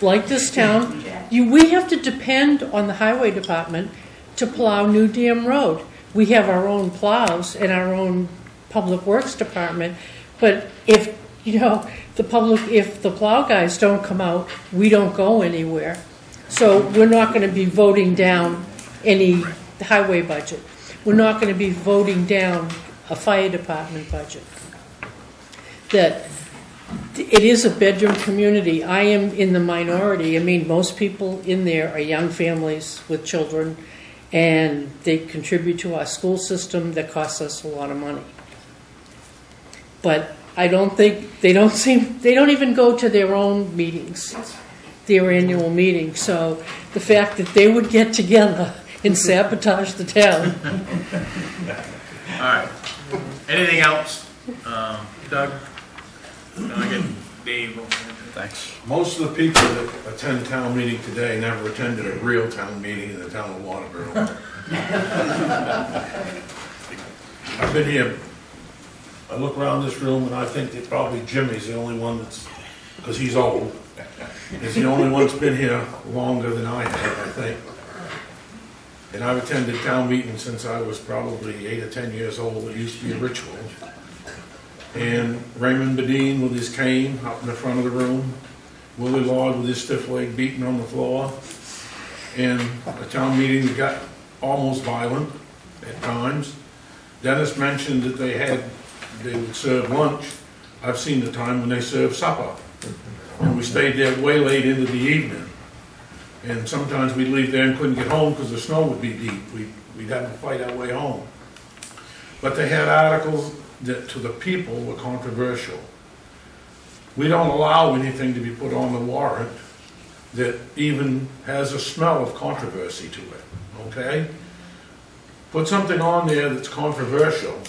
like this town, we have to depend on the highway department to plow New Dam Road. We have our own plows and our own public works department, but if the plow guys don't come out, we don't go anywhere. So we're not going to be voting down any highway budget. We're not going to be voting down a fire department budget. That it is a bedroom community. I am in the minority. I mean, most people in there are young families with children, and they contribute to our school system that costs us a lot of money. But I don't think, they don't even go to their own meetings, their annual meetings. So the fact that they would get together and sabotage the town. All right. Anything else? Doug? No, I get Dave. Thanks. Most of the people that attend town meeting today never attended a real town meeting in the town of Waterboro. I've been here, I look around this room and I think that probably Jimmy's the only one that's, because he's old, is the only one that's been here longer than I have, I think. And I've attended town meetings since I was probably 8 or 10 years old. It used to be a ritual. and Raymond Badine with his cane out in the front of the room, Willie Lord with his stiff leg beating on the floor, and a town meeting that got almost violent at times. Dennis mentioned that they would serve lunch. I've seen the time when they served supper, and we stayed there way late into the evening. And sometimes we'd leave there and couldn't get home because the snow would be deep. We'd have to fight our way home. But they had articles that to the people were controversial. We don't allow anything to be put on the warrant that even has a smell of controversy to it, okay? Put something on there that's controversial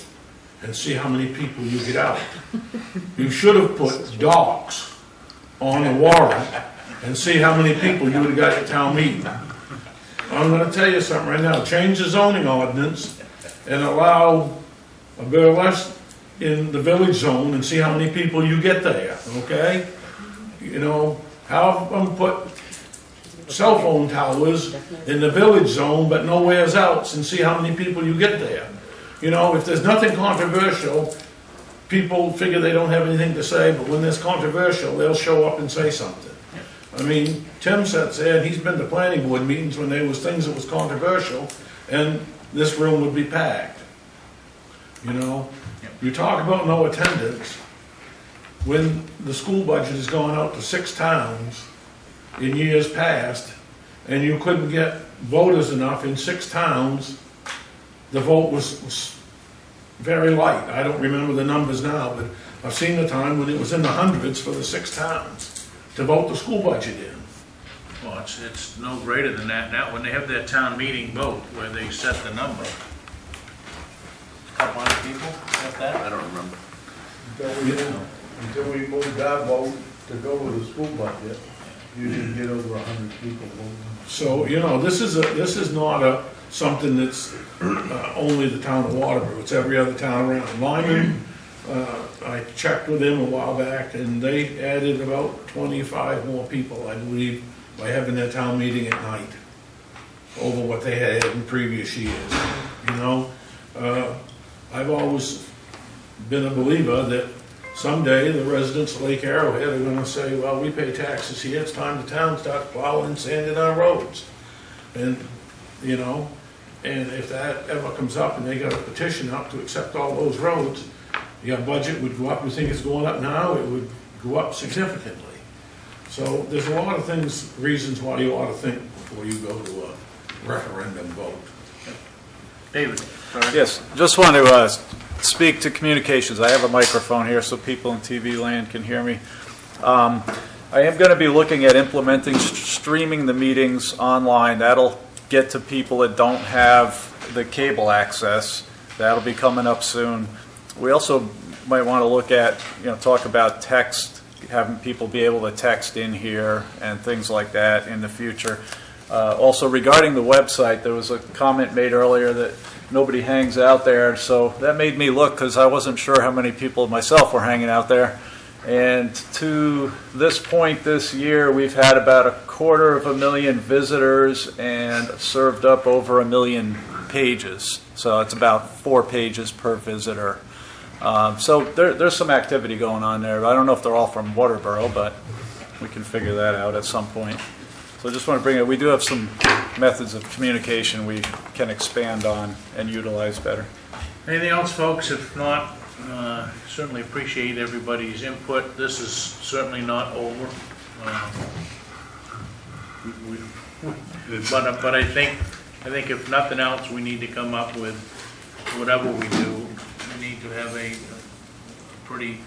and see how many people you get out. You should have put dogs on the warrant and see how many people you would have got at town meeting. I'm gonna tell you something right now. Change the zoning ordinance and allow a burlesque in the village zone and see how many people you get there, okay? You know, have them put cell phone towers in the village zone but nowhere else and see how many people you get there. You know, if there's nothing controversial, people figure they don't have anything to say, but when there's controversial, they'll show up and say something. I mean, Tim said he's been to planning board meetings when there was things that was controversial and this room would be packed. You know, you talk about no attendance. When the school budget has gone out to 6 towns in years past, and you couldn't get voters enough in 6 towns, the vote was very light. I don't remember the numbers now, but I've seen the time when it was in the hundreds for the 6 towns to vote the school budget in. Well, it's no greater than that now. When they have their town meeting vote where they set the number, couple hundred people, like that? I don't remember. Until we moved our vote to go with the school budget, you didn't get over 100 people voting. So, you know, this is not something that's only the town of Waterboro. It's every other town around. Lyman, I checked with them a while back, and they added about 25 more people, I believe, by having their town meeting at night over what they had in previous years. You know, I've always been a believer that someday the residents of Lake Arrowhead are going to say, well, we pay taxes here, it's time the town starts plowing and sanding our roads. And, you know, and if that ever comes up and they got a petition up to accept all those roads, your budget would go up. You think it's going up now, it would go up significantly. So there's a lot of things, reasons why you ought to think before you go to a referendum vote. David? Sorry. Yes, just want to speak to communications. I have a microphone here so people in TV land can hear me. I am going to be looking at implementing streaming the meetings online. That'll get to people that don't have the cable access. That'll be coming up soon. We also might want to look at, talk about text, having people be able to text in here and things like that in the future. Also regarding the website, there was a comment made earlier that nobody hangs out there, so that made me look because I wasn't sure how many people myself were hanging out there. And to this point this year, we've had about 250,000 visitors and served up over 1 million pages. So it's about 4 pages per visitor. So there's some activity going on there. I don't know if they're all from Waterboro, but we can figure that out at some point. So I just want to bring it, we do have some methods of communication we can expand on and utilize better. Anything else, folks? If not, certainly appreciate everybody's input. This is certainly not over. But I think if nothing else, we need to come up with whatever we do. We need to have a pretty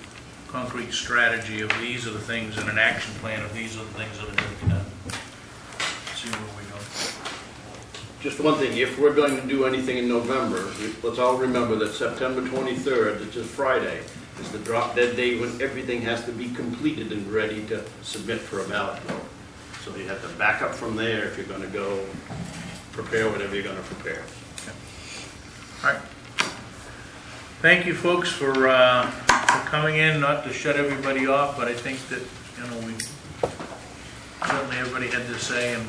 concrete strategy of these are the things and an action plan of these are the things that are going to be done. See where we go. Just one thing, if we're going to do anything in November, let's all remember that September 23rd, which is Friday, is the drop dead date when everything has to be completed and ready to submit for a ballot vote. So you have to back up from there if you're going to go prepare whatever you're going to prepare. Okay. All right. Thank you, folks, for coming in. Not to shut everybody off, but I think that we certainly everybody had to say, and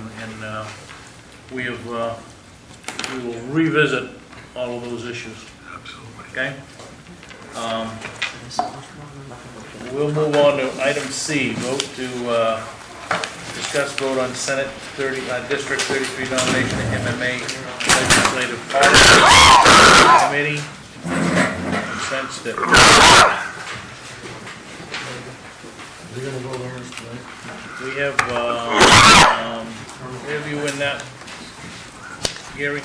we will revisit all of those issues. Absolutely. Okay. We'll move on to item C, vote to discuss vote on Senate District 33 nomination to MMA Legislative Policy Committee. Sense that we have you in that, Gary?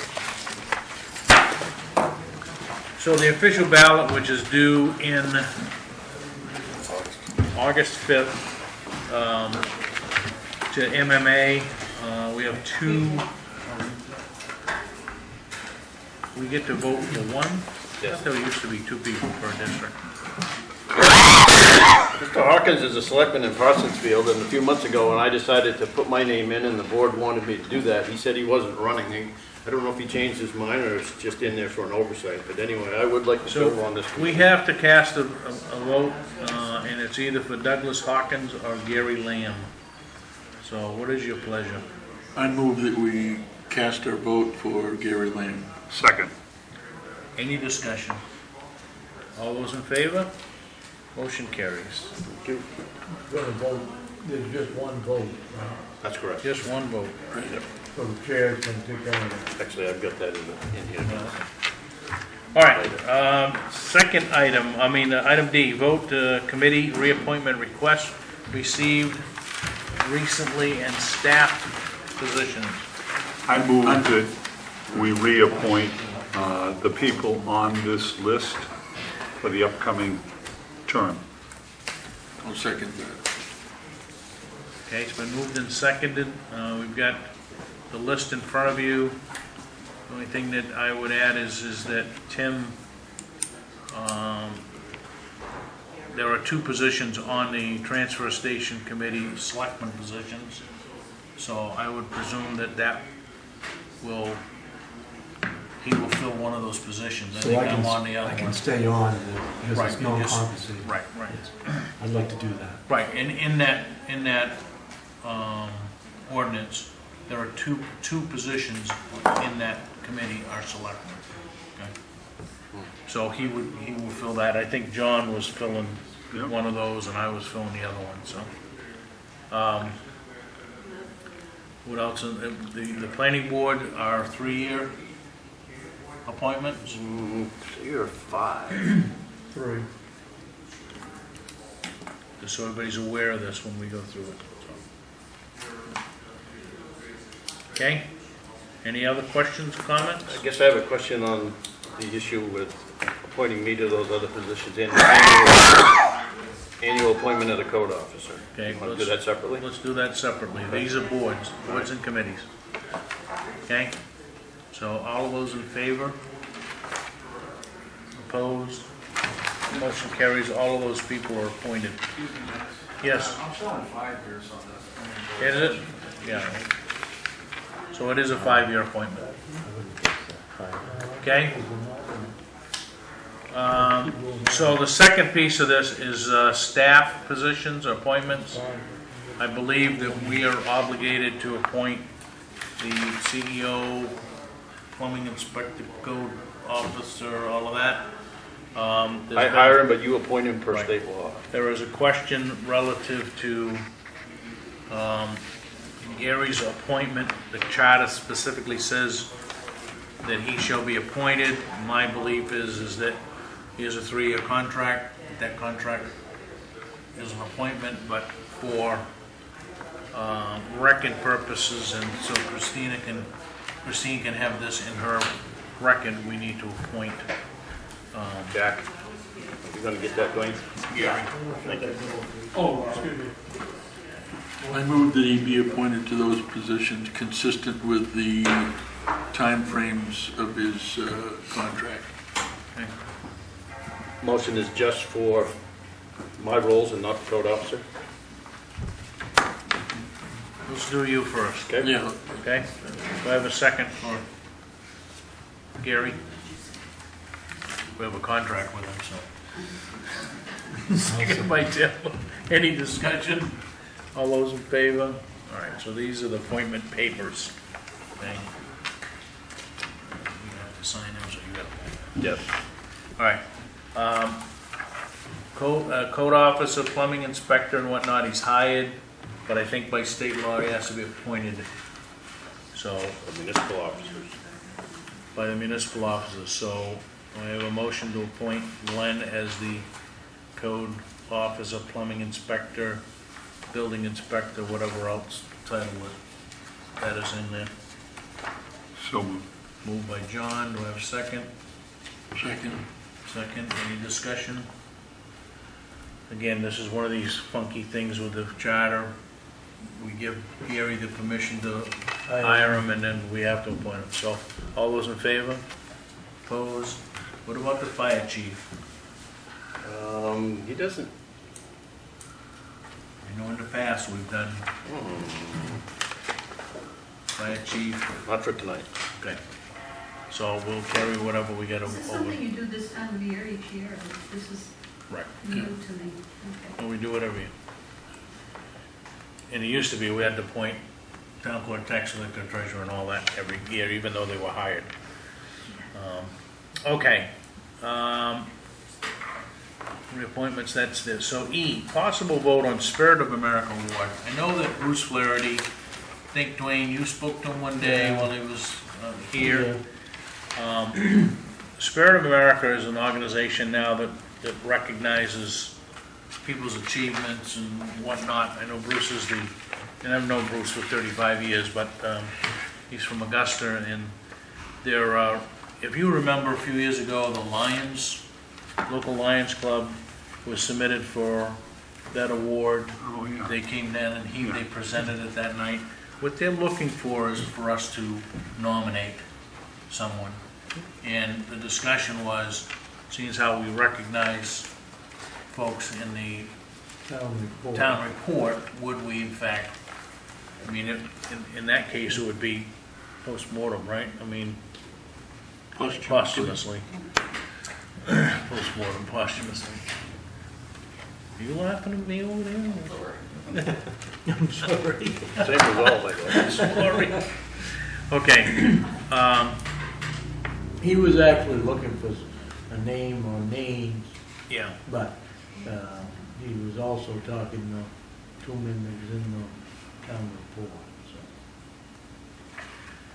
So the official ballot, which is due in August 5th, to MMA, we have two, we get to vote for one? Yes. I thought there used to be two people per district. Mr. Hawkins is a selectman in Parsonsfield, and a few months ago, when I decided to put my name in and the board wanted me to do that, he said he wasn't running. I don't know if he changed his mind or is just in there for an oversight, but anyway, I would like to serve on this. We have to cast a vote, and it's either for Douglas Hawkins or Gary Lamb. So what is your pleasure? I move that we cast our vote for Gary Lamb. Second. Any discussion? All those in favor? Motion carries. Thank you. We're gonna vote, there's just one vote, right? That's correct. Just one vote. So the chair can take care of it. Actually, I've got that in here. All right, second item, item D, vote committee reappointment request received recently and staff positions. I move that we reappoint the people on this list for the upcoming term. I'll second that. Okay, it's been moved and seconded. We've got the list in front of you. The only thing that I would add is that Tim, there are two positions on the transfer station committee, selectman positions. So I would presume that he will fill one of those positions. I So think I I'm on the can, other I can one. stay on because Right, it's you just- non-compensated. Right. I'd like to do that. Right, and in that ordinance, there are two positions in that committee are selectmen. Okay? So he will fill that. I think John was filling one of those and I was filling the other one, so. What else? The planning board are 3-year appointments? 3 or 5. 3. Just so everybody's aware of this when we go through it. So. Okay? Any other questions, comments? I guess I have a question on the issue with appointing me to those other positions and annual appointment of the code officer. Okay, Want to do that separately? Let's do that separately. These are boards and committees. Okay? So all of those in favor? Opposed? Motion carries. All of those people are appointed. Yes? I'm showing 5 years on this. Is it? Yeah. So it is a 5-year appointment. Okay? So the second piece of this is staff positions, appointments. I believe that we are obligated to appoint the CEO, plumbing inspector, code officer, all of that. I hire him, but you appoint him per state law. There is a question relative to Gary's appointment. The charter specifically says that he shall be appointed. My belief is that he has a 3-year contract. That contract is an appointment, but for record purposes, and so Christine can have this in her record, we need to appoint Jack, you gonna get that going? Gary. Thank you. Oh, excuse me. I move that he be appointed to those positions consistent with the timeframes of his contract. Okay. Motion is just for my roles and not the code officer? Let's do you first. Okay. Yeah. Okay? Do I have a second for Gary? We have a contract with him, so. Second by Tim. Any discussion? All those in favor? All right, so these are the appointment papers. Okay? You have to sign those, or you got them? Yes. All right. code officer, plumbing inspector and whatnot, he's hired, but I think by state law he has to be appointed. So, The municipal officers. by the municipal officers, so I have a motion to appoint Glenn as the code officer, plumbing inspector, building inspector, whatever else title that is in there. So moved. Moved by John, do I have a second? Second. Second, any discussion? Again, this is one of these funky things with the charter. We give Gary the permission to hire him, and then we have to appoint him. So, all those in favor? Opposed? What about the fire chief? He doesn't, I know in the past we've done fire chief. not for tonight. Okay. So we'll carry whatever we get over. Is this something you do this time of year each year? This is Right. new to me. Okay. Well, we do it every year. And it used to be, we had to appoint town clerk, tax collector, treasurer, and all that every year, even though they were hired. Okay. Reappointments, that's this. So E, possible vote on Spirit of America Award. I know that Bruce Flaherty, I think Dwayne, you spoke to him one day while he was here. Spirit of America is an organization now that recognizes people's achievements and whatnot. I know Bruce is and I've known Bruce for 35 years, but he's from Augusta, and there, if you remember a few years ago, the local Lions Club was submitted for that award. Oh, yeah. They came down and they presented it that night. What they're looking for is for us to nominate someone. And the discussion was, seeing as how we recognize folks in the town report, would we in fact, I mean, in that case, it would be post-mortem, right? I mean, posthumously. Post-mortem, posthumously. Are you laughing at me over there? I'm sorry. Same result, I guess. Sorry. Okay. He was actually looking for a name or names, Yeah. but he was also talking to two members in the town report,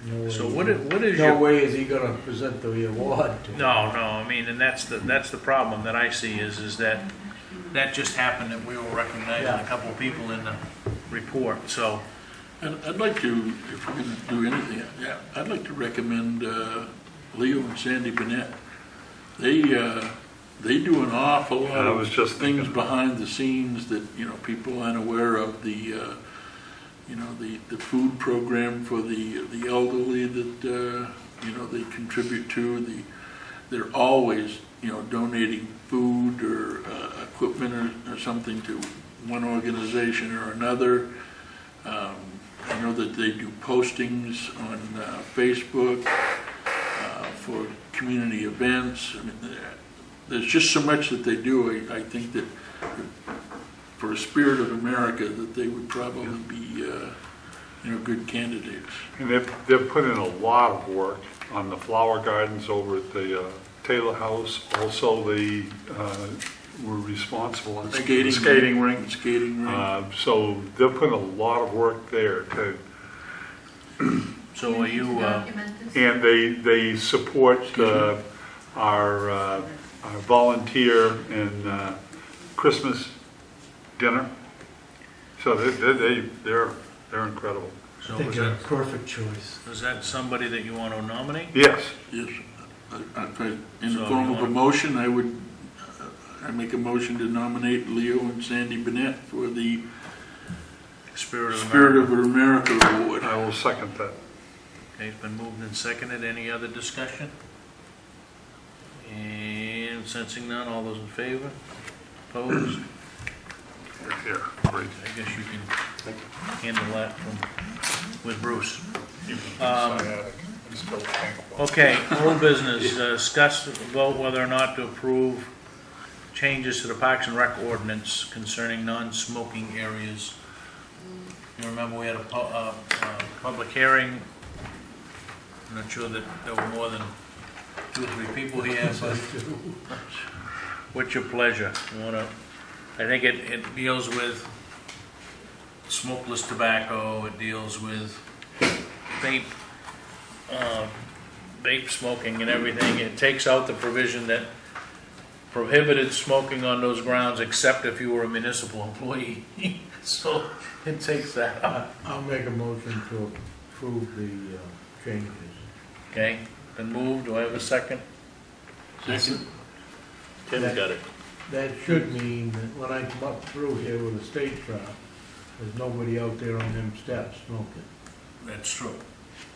so. So what is No your... way is he gonna present the award to. No, I mean, and that's the problem that I see is that just happened, that we were recognizing a couple of people in the report, so. And I'd like to, if we're gonna do anything, I'd like to recommend Leo and Sandy Burnett. They do an awful lot I was of just things thinking. behind the scenes that, people aren't aware of. The food program for the elderly that, they contribute to. They're always, donating food or equipment or something to one organization or another. I know that they do postings on Facebook for community events. I mean, there's just so much that they do. I think that for a Spirit of America, that they would probably be, good candidates. And they've put in a lot of work on the flower gardens over at the Taylor House. Also, they were responsible on the skating rink. So they're putting a lot of work there too. So are you... And they support our volunteer and Christmas dinner. So they're incredible. So I think a perfect choice. is that somebody that you want to nominate? Yes. Yes. In the form of a motion, I make a motion to nominate Leo and Sandy Burnett for the Spirit of America Award. I will second that. Okay, it's been moved and seconded. Any other discussion? And sensing none, all those in favor? Opposed? Here, great. I guess you can handle that with Bruce. Okay, old business, discuss vote whether or not to approve changes to the Parks and Rec ordinance concerning non-smoking areas. You remember we had a public hearing. I'm not sure that there were more than 2 or 3 people here, but What's your pleasure? You wanna, I think it deals with smokeless tobacco, it deals with vape, vape smoking and everything. It takes out the provision that prohibited smoking on those grounds except if you were a municipal employee. So it takes that out. I'll make a motion to approve the changes. Okay, been moved, do I have a second? Second. Tim's got it. That should mean that when I come up through here with a state truck, there's nobody out there on them steps smoking. That's true.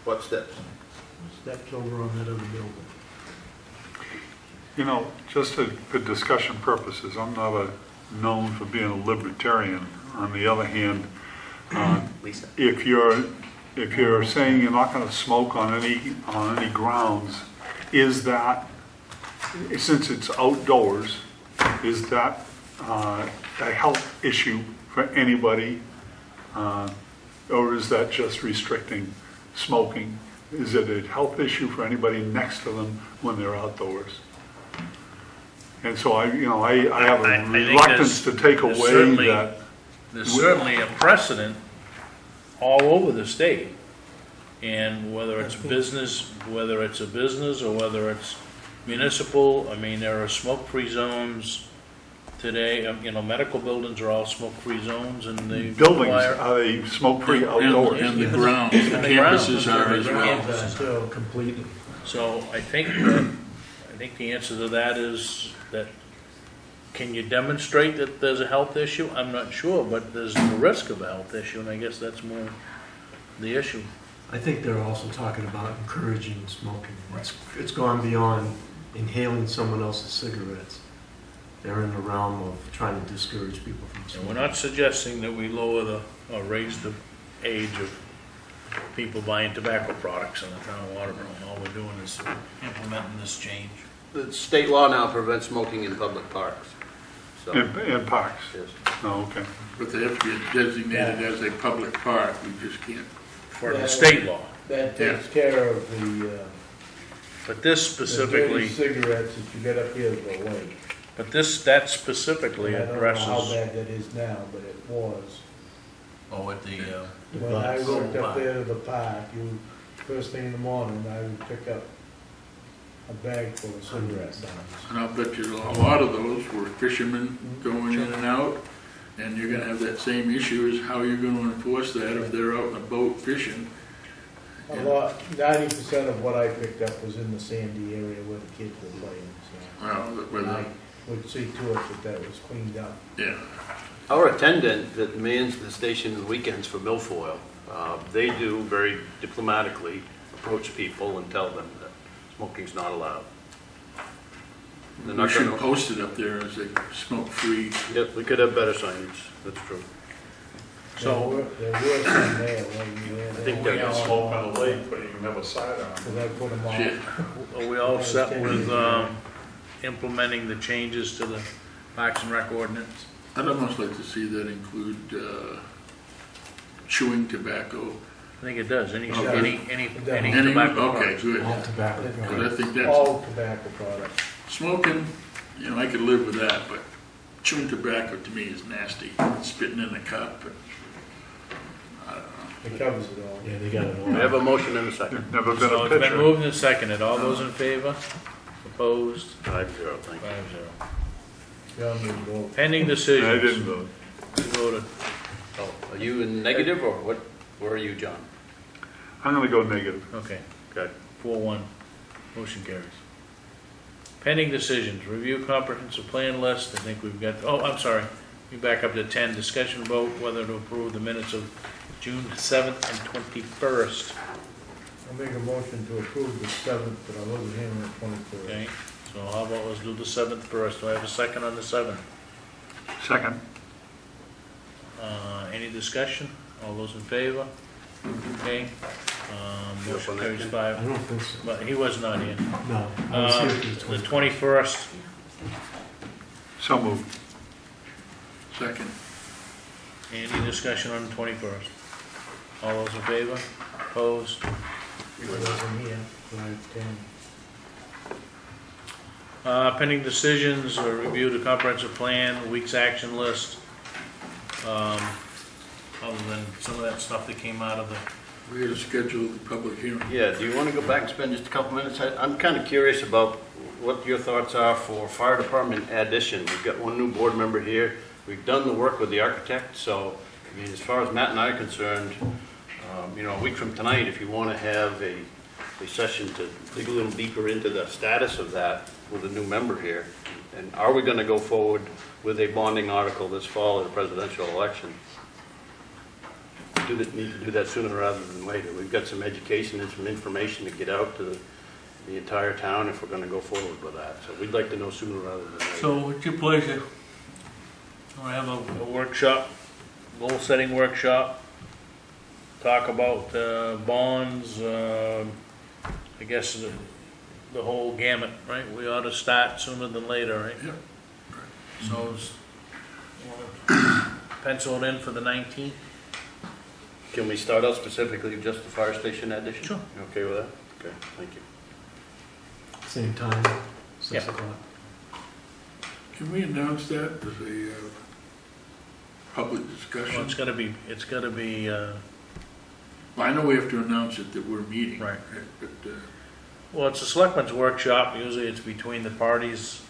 What steps? The steps over on that other building. You know, just for discussion purposes, I'm not known for being a libertarian. On the other hand, if you're saying you're not going to smoke on any grounds, is that, since it's outdoors, is that a health issue for anybody, or is that just restricting smoking? Is it a health issue for anybody next to them when they're outdoors? And so I have a reluctance to take away that. There's certainly a precedent all over the state. And whether it's business, whether it's a business or whether it's municipal, I mean, there are smoke-free zones today. Medical buildings are all smoke-free zones, and the buildings, are they smoke-free outdoors? And the grounds, the campuses are as well. Still completely. So I think the answer to that is that, can you demonstrate that there's a health issue? I'm not sure, but there's the risk of a health issue, and I guess that's more the issue. I think they're also talking about encouraging smoking. It's gone beyond inhaling someone else's cigarettes. They're in the realm of trying to discourage people from And smoking. we're not suggesting that we lower or raise the age of people buying tobacco products in the town of Waterboro. All we're doing is implementing this change. The state law now prevents smoking in public parks. So, In parks? yes. Oh, okay. But they have to be designated as a public park, we just can't. For the state law. That takes care of the, But this specifically, the cigarettes that you got up here that go away. but that specifically I don't know addresses. how bad that is now, but it was. Oh, at the, When I worked up there to the park, first thing in the morning, I would pick up a bag full of cigarettes. And I'll bet you a lot of those were fishermen going in and out, and you're gonna have that same issue as how you're gonna enforce that if they're out in a boat fishing. A lot, 90% of what I picked up was in the sandy area where the kids were playing, so. Whether, I would see to it that was cleaned up. yeah. Our attendant that mans the station on weekends for milfoil, they do very diplomatically approach people and tell them that smoking's not allowed. They're We not should gonna- post it up there as a smoke-free. Yep, we could have better signage, that's true. So, There were some there, when you were there. I think they're Smoke on the lake, but you can have a cider on. Cause I put them all. Shit. are we all set with implementing the changes to the Parks and Rec ordinance? I'd almost like to see that include chewing tobacco. I think it does. Any Any- tobacco okay, products. good. All tobacco It- But I products. think that's, All tobacco products. smoking, I could live with that, but chewing tobacco to me is nasty. Spitting in the cup, I don't know. It covers it all. Yeah, they got it all. We have a motion and a second. Never been So a it's been pitcher. moved and seconded. All those in favor? Opposed? 5-0, thank you. 5-0. John didn't vote. Pending decisions. I didn't vote. You voted. Oh, are you in negative or what? Where are you, John? I'm gonna go negative. Okay. Okay. 4-1. Motion carries. Pending decisions. Review comprehensive plan list. I think we've got, I'm sorry. We back up to 10. Discussion vote whether to approve the minutes of June 7th and 21st. I'll make a motion to approve the 7th, but I wasn't here on the 21st. Okay, so how about let's do the 7th first. Do I have a second on the 7th? Second. Any discussion? All those in favor? Okay. Motion carries 5. I don't think so. But he was not here. No, I was here for The the 21st. So moved. Second. Any discussion on the 21st? All those in favor? Opposed? I wasn't here, so I Pending decisions, review the comprehensive plan, week's action list. Other than some of that stuff that came out of the, We had to schedule the public hearing. Yeah, do you want to go back and spend just a couple minutes? I'm kind of curious about what your thoughts are for fire department addition. We've got one new board member here. We've done the work with the architect, so, I mean, as far as Matt and I are concerned, you know, a week from tonight, if you want to have a session to dig a little deeper into the status of that with a new member here, and are we going to go forward with a bonding article this fall at the presidential election? Need to do that sooner rather than later. We've got some education and some information to get out to the entire town if we're going to go forward with that. So we'd like to know sooner rather than later. so what's your pleasure? I have a workshop, goal setting workshop, talk about bonds, I guess the whole gamut, right? We ought to start sooner than later, right? Yep. So pencil it in for the 19th? Can we start out specifically with just the fire station addition? Sure. You okay with that? Okay, thank you. Same time, 6 Yeah. o'clock. Can we announce that as a public Well, discussion? it's gotta be, I know we have to announce it that we're meeting. Right. But, well, it's a selectmen's workshop, usually it's between the parties,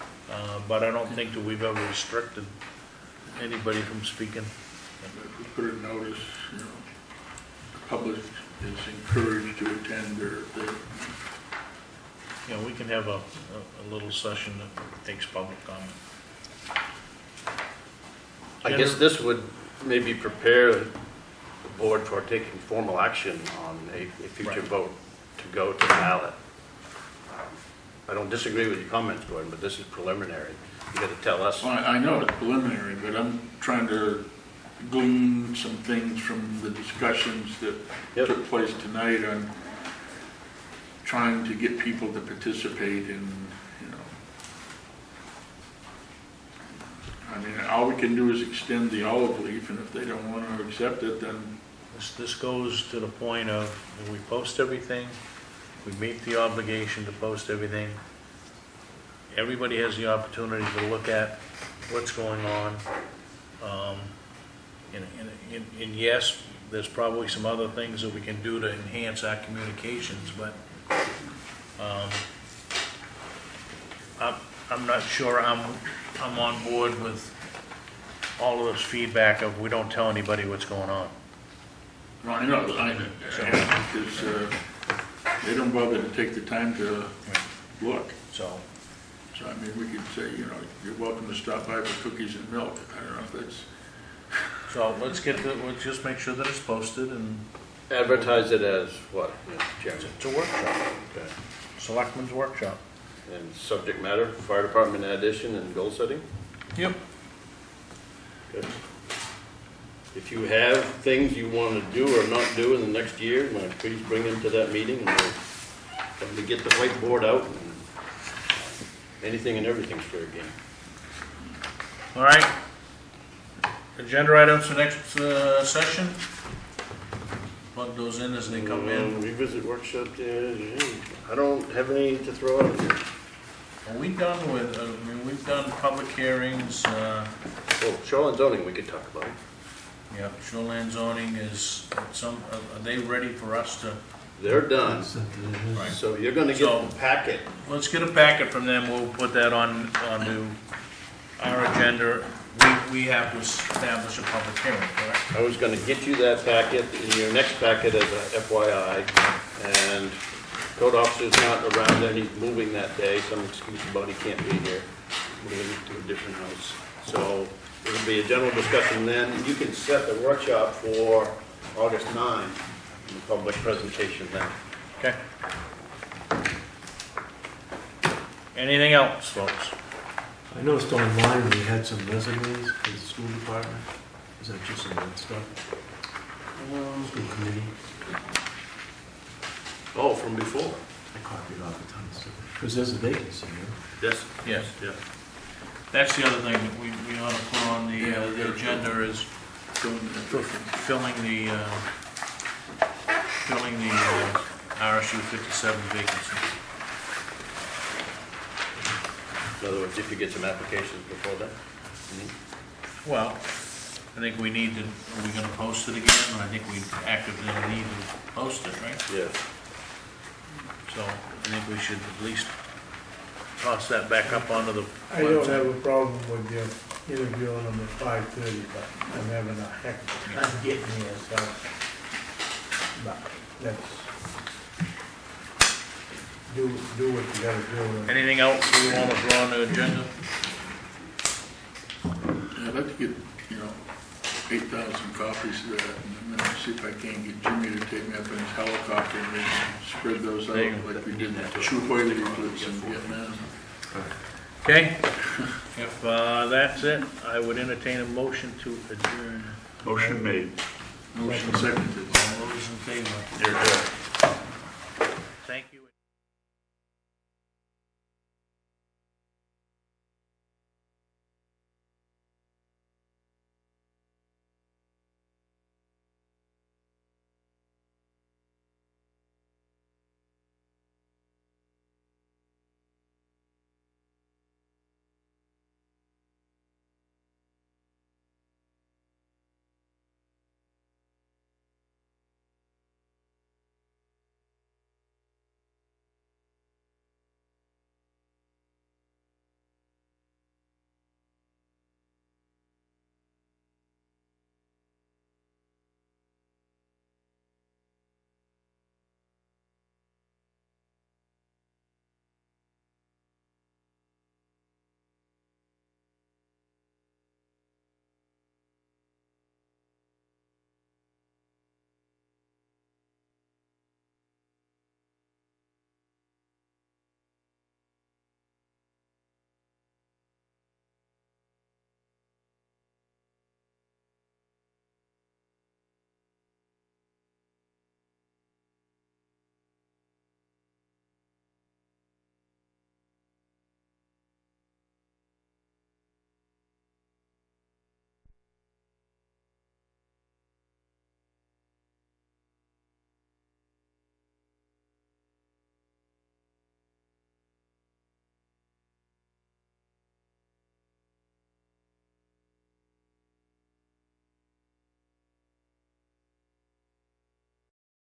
but I don't think that we've ever restricted anybody from speaking. if we put a notice, you know, the public is encouraged to attend or You know, we can have a little session that takes public comment. I guess this would maybe prepare the board for taking formal action on a future Right. vote to go to the ballot. I don't disagree with your comments, Gordon, but this is preliminary. You got to tell us. Well, I know it's preliminary, but I'm trying to glean some things from the discussions that Yep. took place tonight on trying to get people to participate in, you know. I mean, all we can do is extend the olive leaf, and if they don't want to accept it, then This goes to the point of, when we post everything, we meet the obligation to post everything. Everybody has the opportunity to look at what's going on. And yes, there's probably some other things that we can do to enhance our communications, but I'm not sure I'm on board with all of this feedback of we don't tell anybody what's going on. I know, because they don't bother to take the time to look. So, I mean, we could say, you know, you're welcome to stop by for cookies and milk. I don't know if that's, so let's just make sure that it's posted and Advertise it as what, Mr. Chairman? it's a workshop, Okay. selectmen's workshop. And subject matter, fire department addition and goal setting? Yep. Good. If you have things you want to do or not do in the next year, please bring them to that meeting and we'll get the whiteboard out and anything and everything's fair game. All right. Agenda items for next session. Plug those in as they come in. Revisit workshop, I don't have any to throw out here. Are we done with, we've done public hearings, Well, shoreline zoning we could talk about. yeah, shoreline zoning is are they ready for us to? They're done. Right. So you're gonna get the packet. Let's get a packet from them, we'll put that on our agenda. We have to establish a public hearing, correct? I was gonna get you that packet in your next packet as a FYI, and code officer's not around and he's moving that day, some excuse about he can't be here, moving to a different house. So it'll be a general discussion then, and you can set the workshop for August 9, and the public presentation then. Okay. Anything else, folks? I noticed online we had some resumes for the school department. Is that just some old stuff? School committee. Oh, from before? I copied off a ton of stuff. Because there's a vacancy, Yes. Yes. Yeah. That's the other thing that we ought to put on the agenda is filling the RSU 57 vacancy. In other words, if you get some applications before then. Well, I think we need to, are we gonna post it again? I think we actively need to post it, right? Yes. So I think we should at least toss that back up onto the I don't website. have a problem with you interviewing them at 5:30, but I'm having a heck of a time getting here, so. But that's, do what you gotta do. Anything else we wanna draw on the agenda? I'd like to get, 8,000 copies of that, and then see if I can get Jimmy to take me up in his helicopter and spread those out like we did the Chukway leaflets in Vietnam. Okay, if that's it, I would entertain a motion to adjourn. Motion made. Motion seconded. All those in favor? Here, here.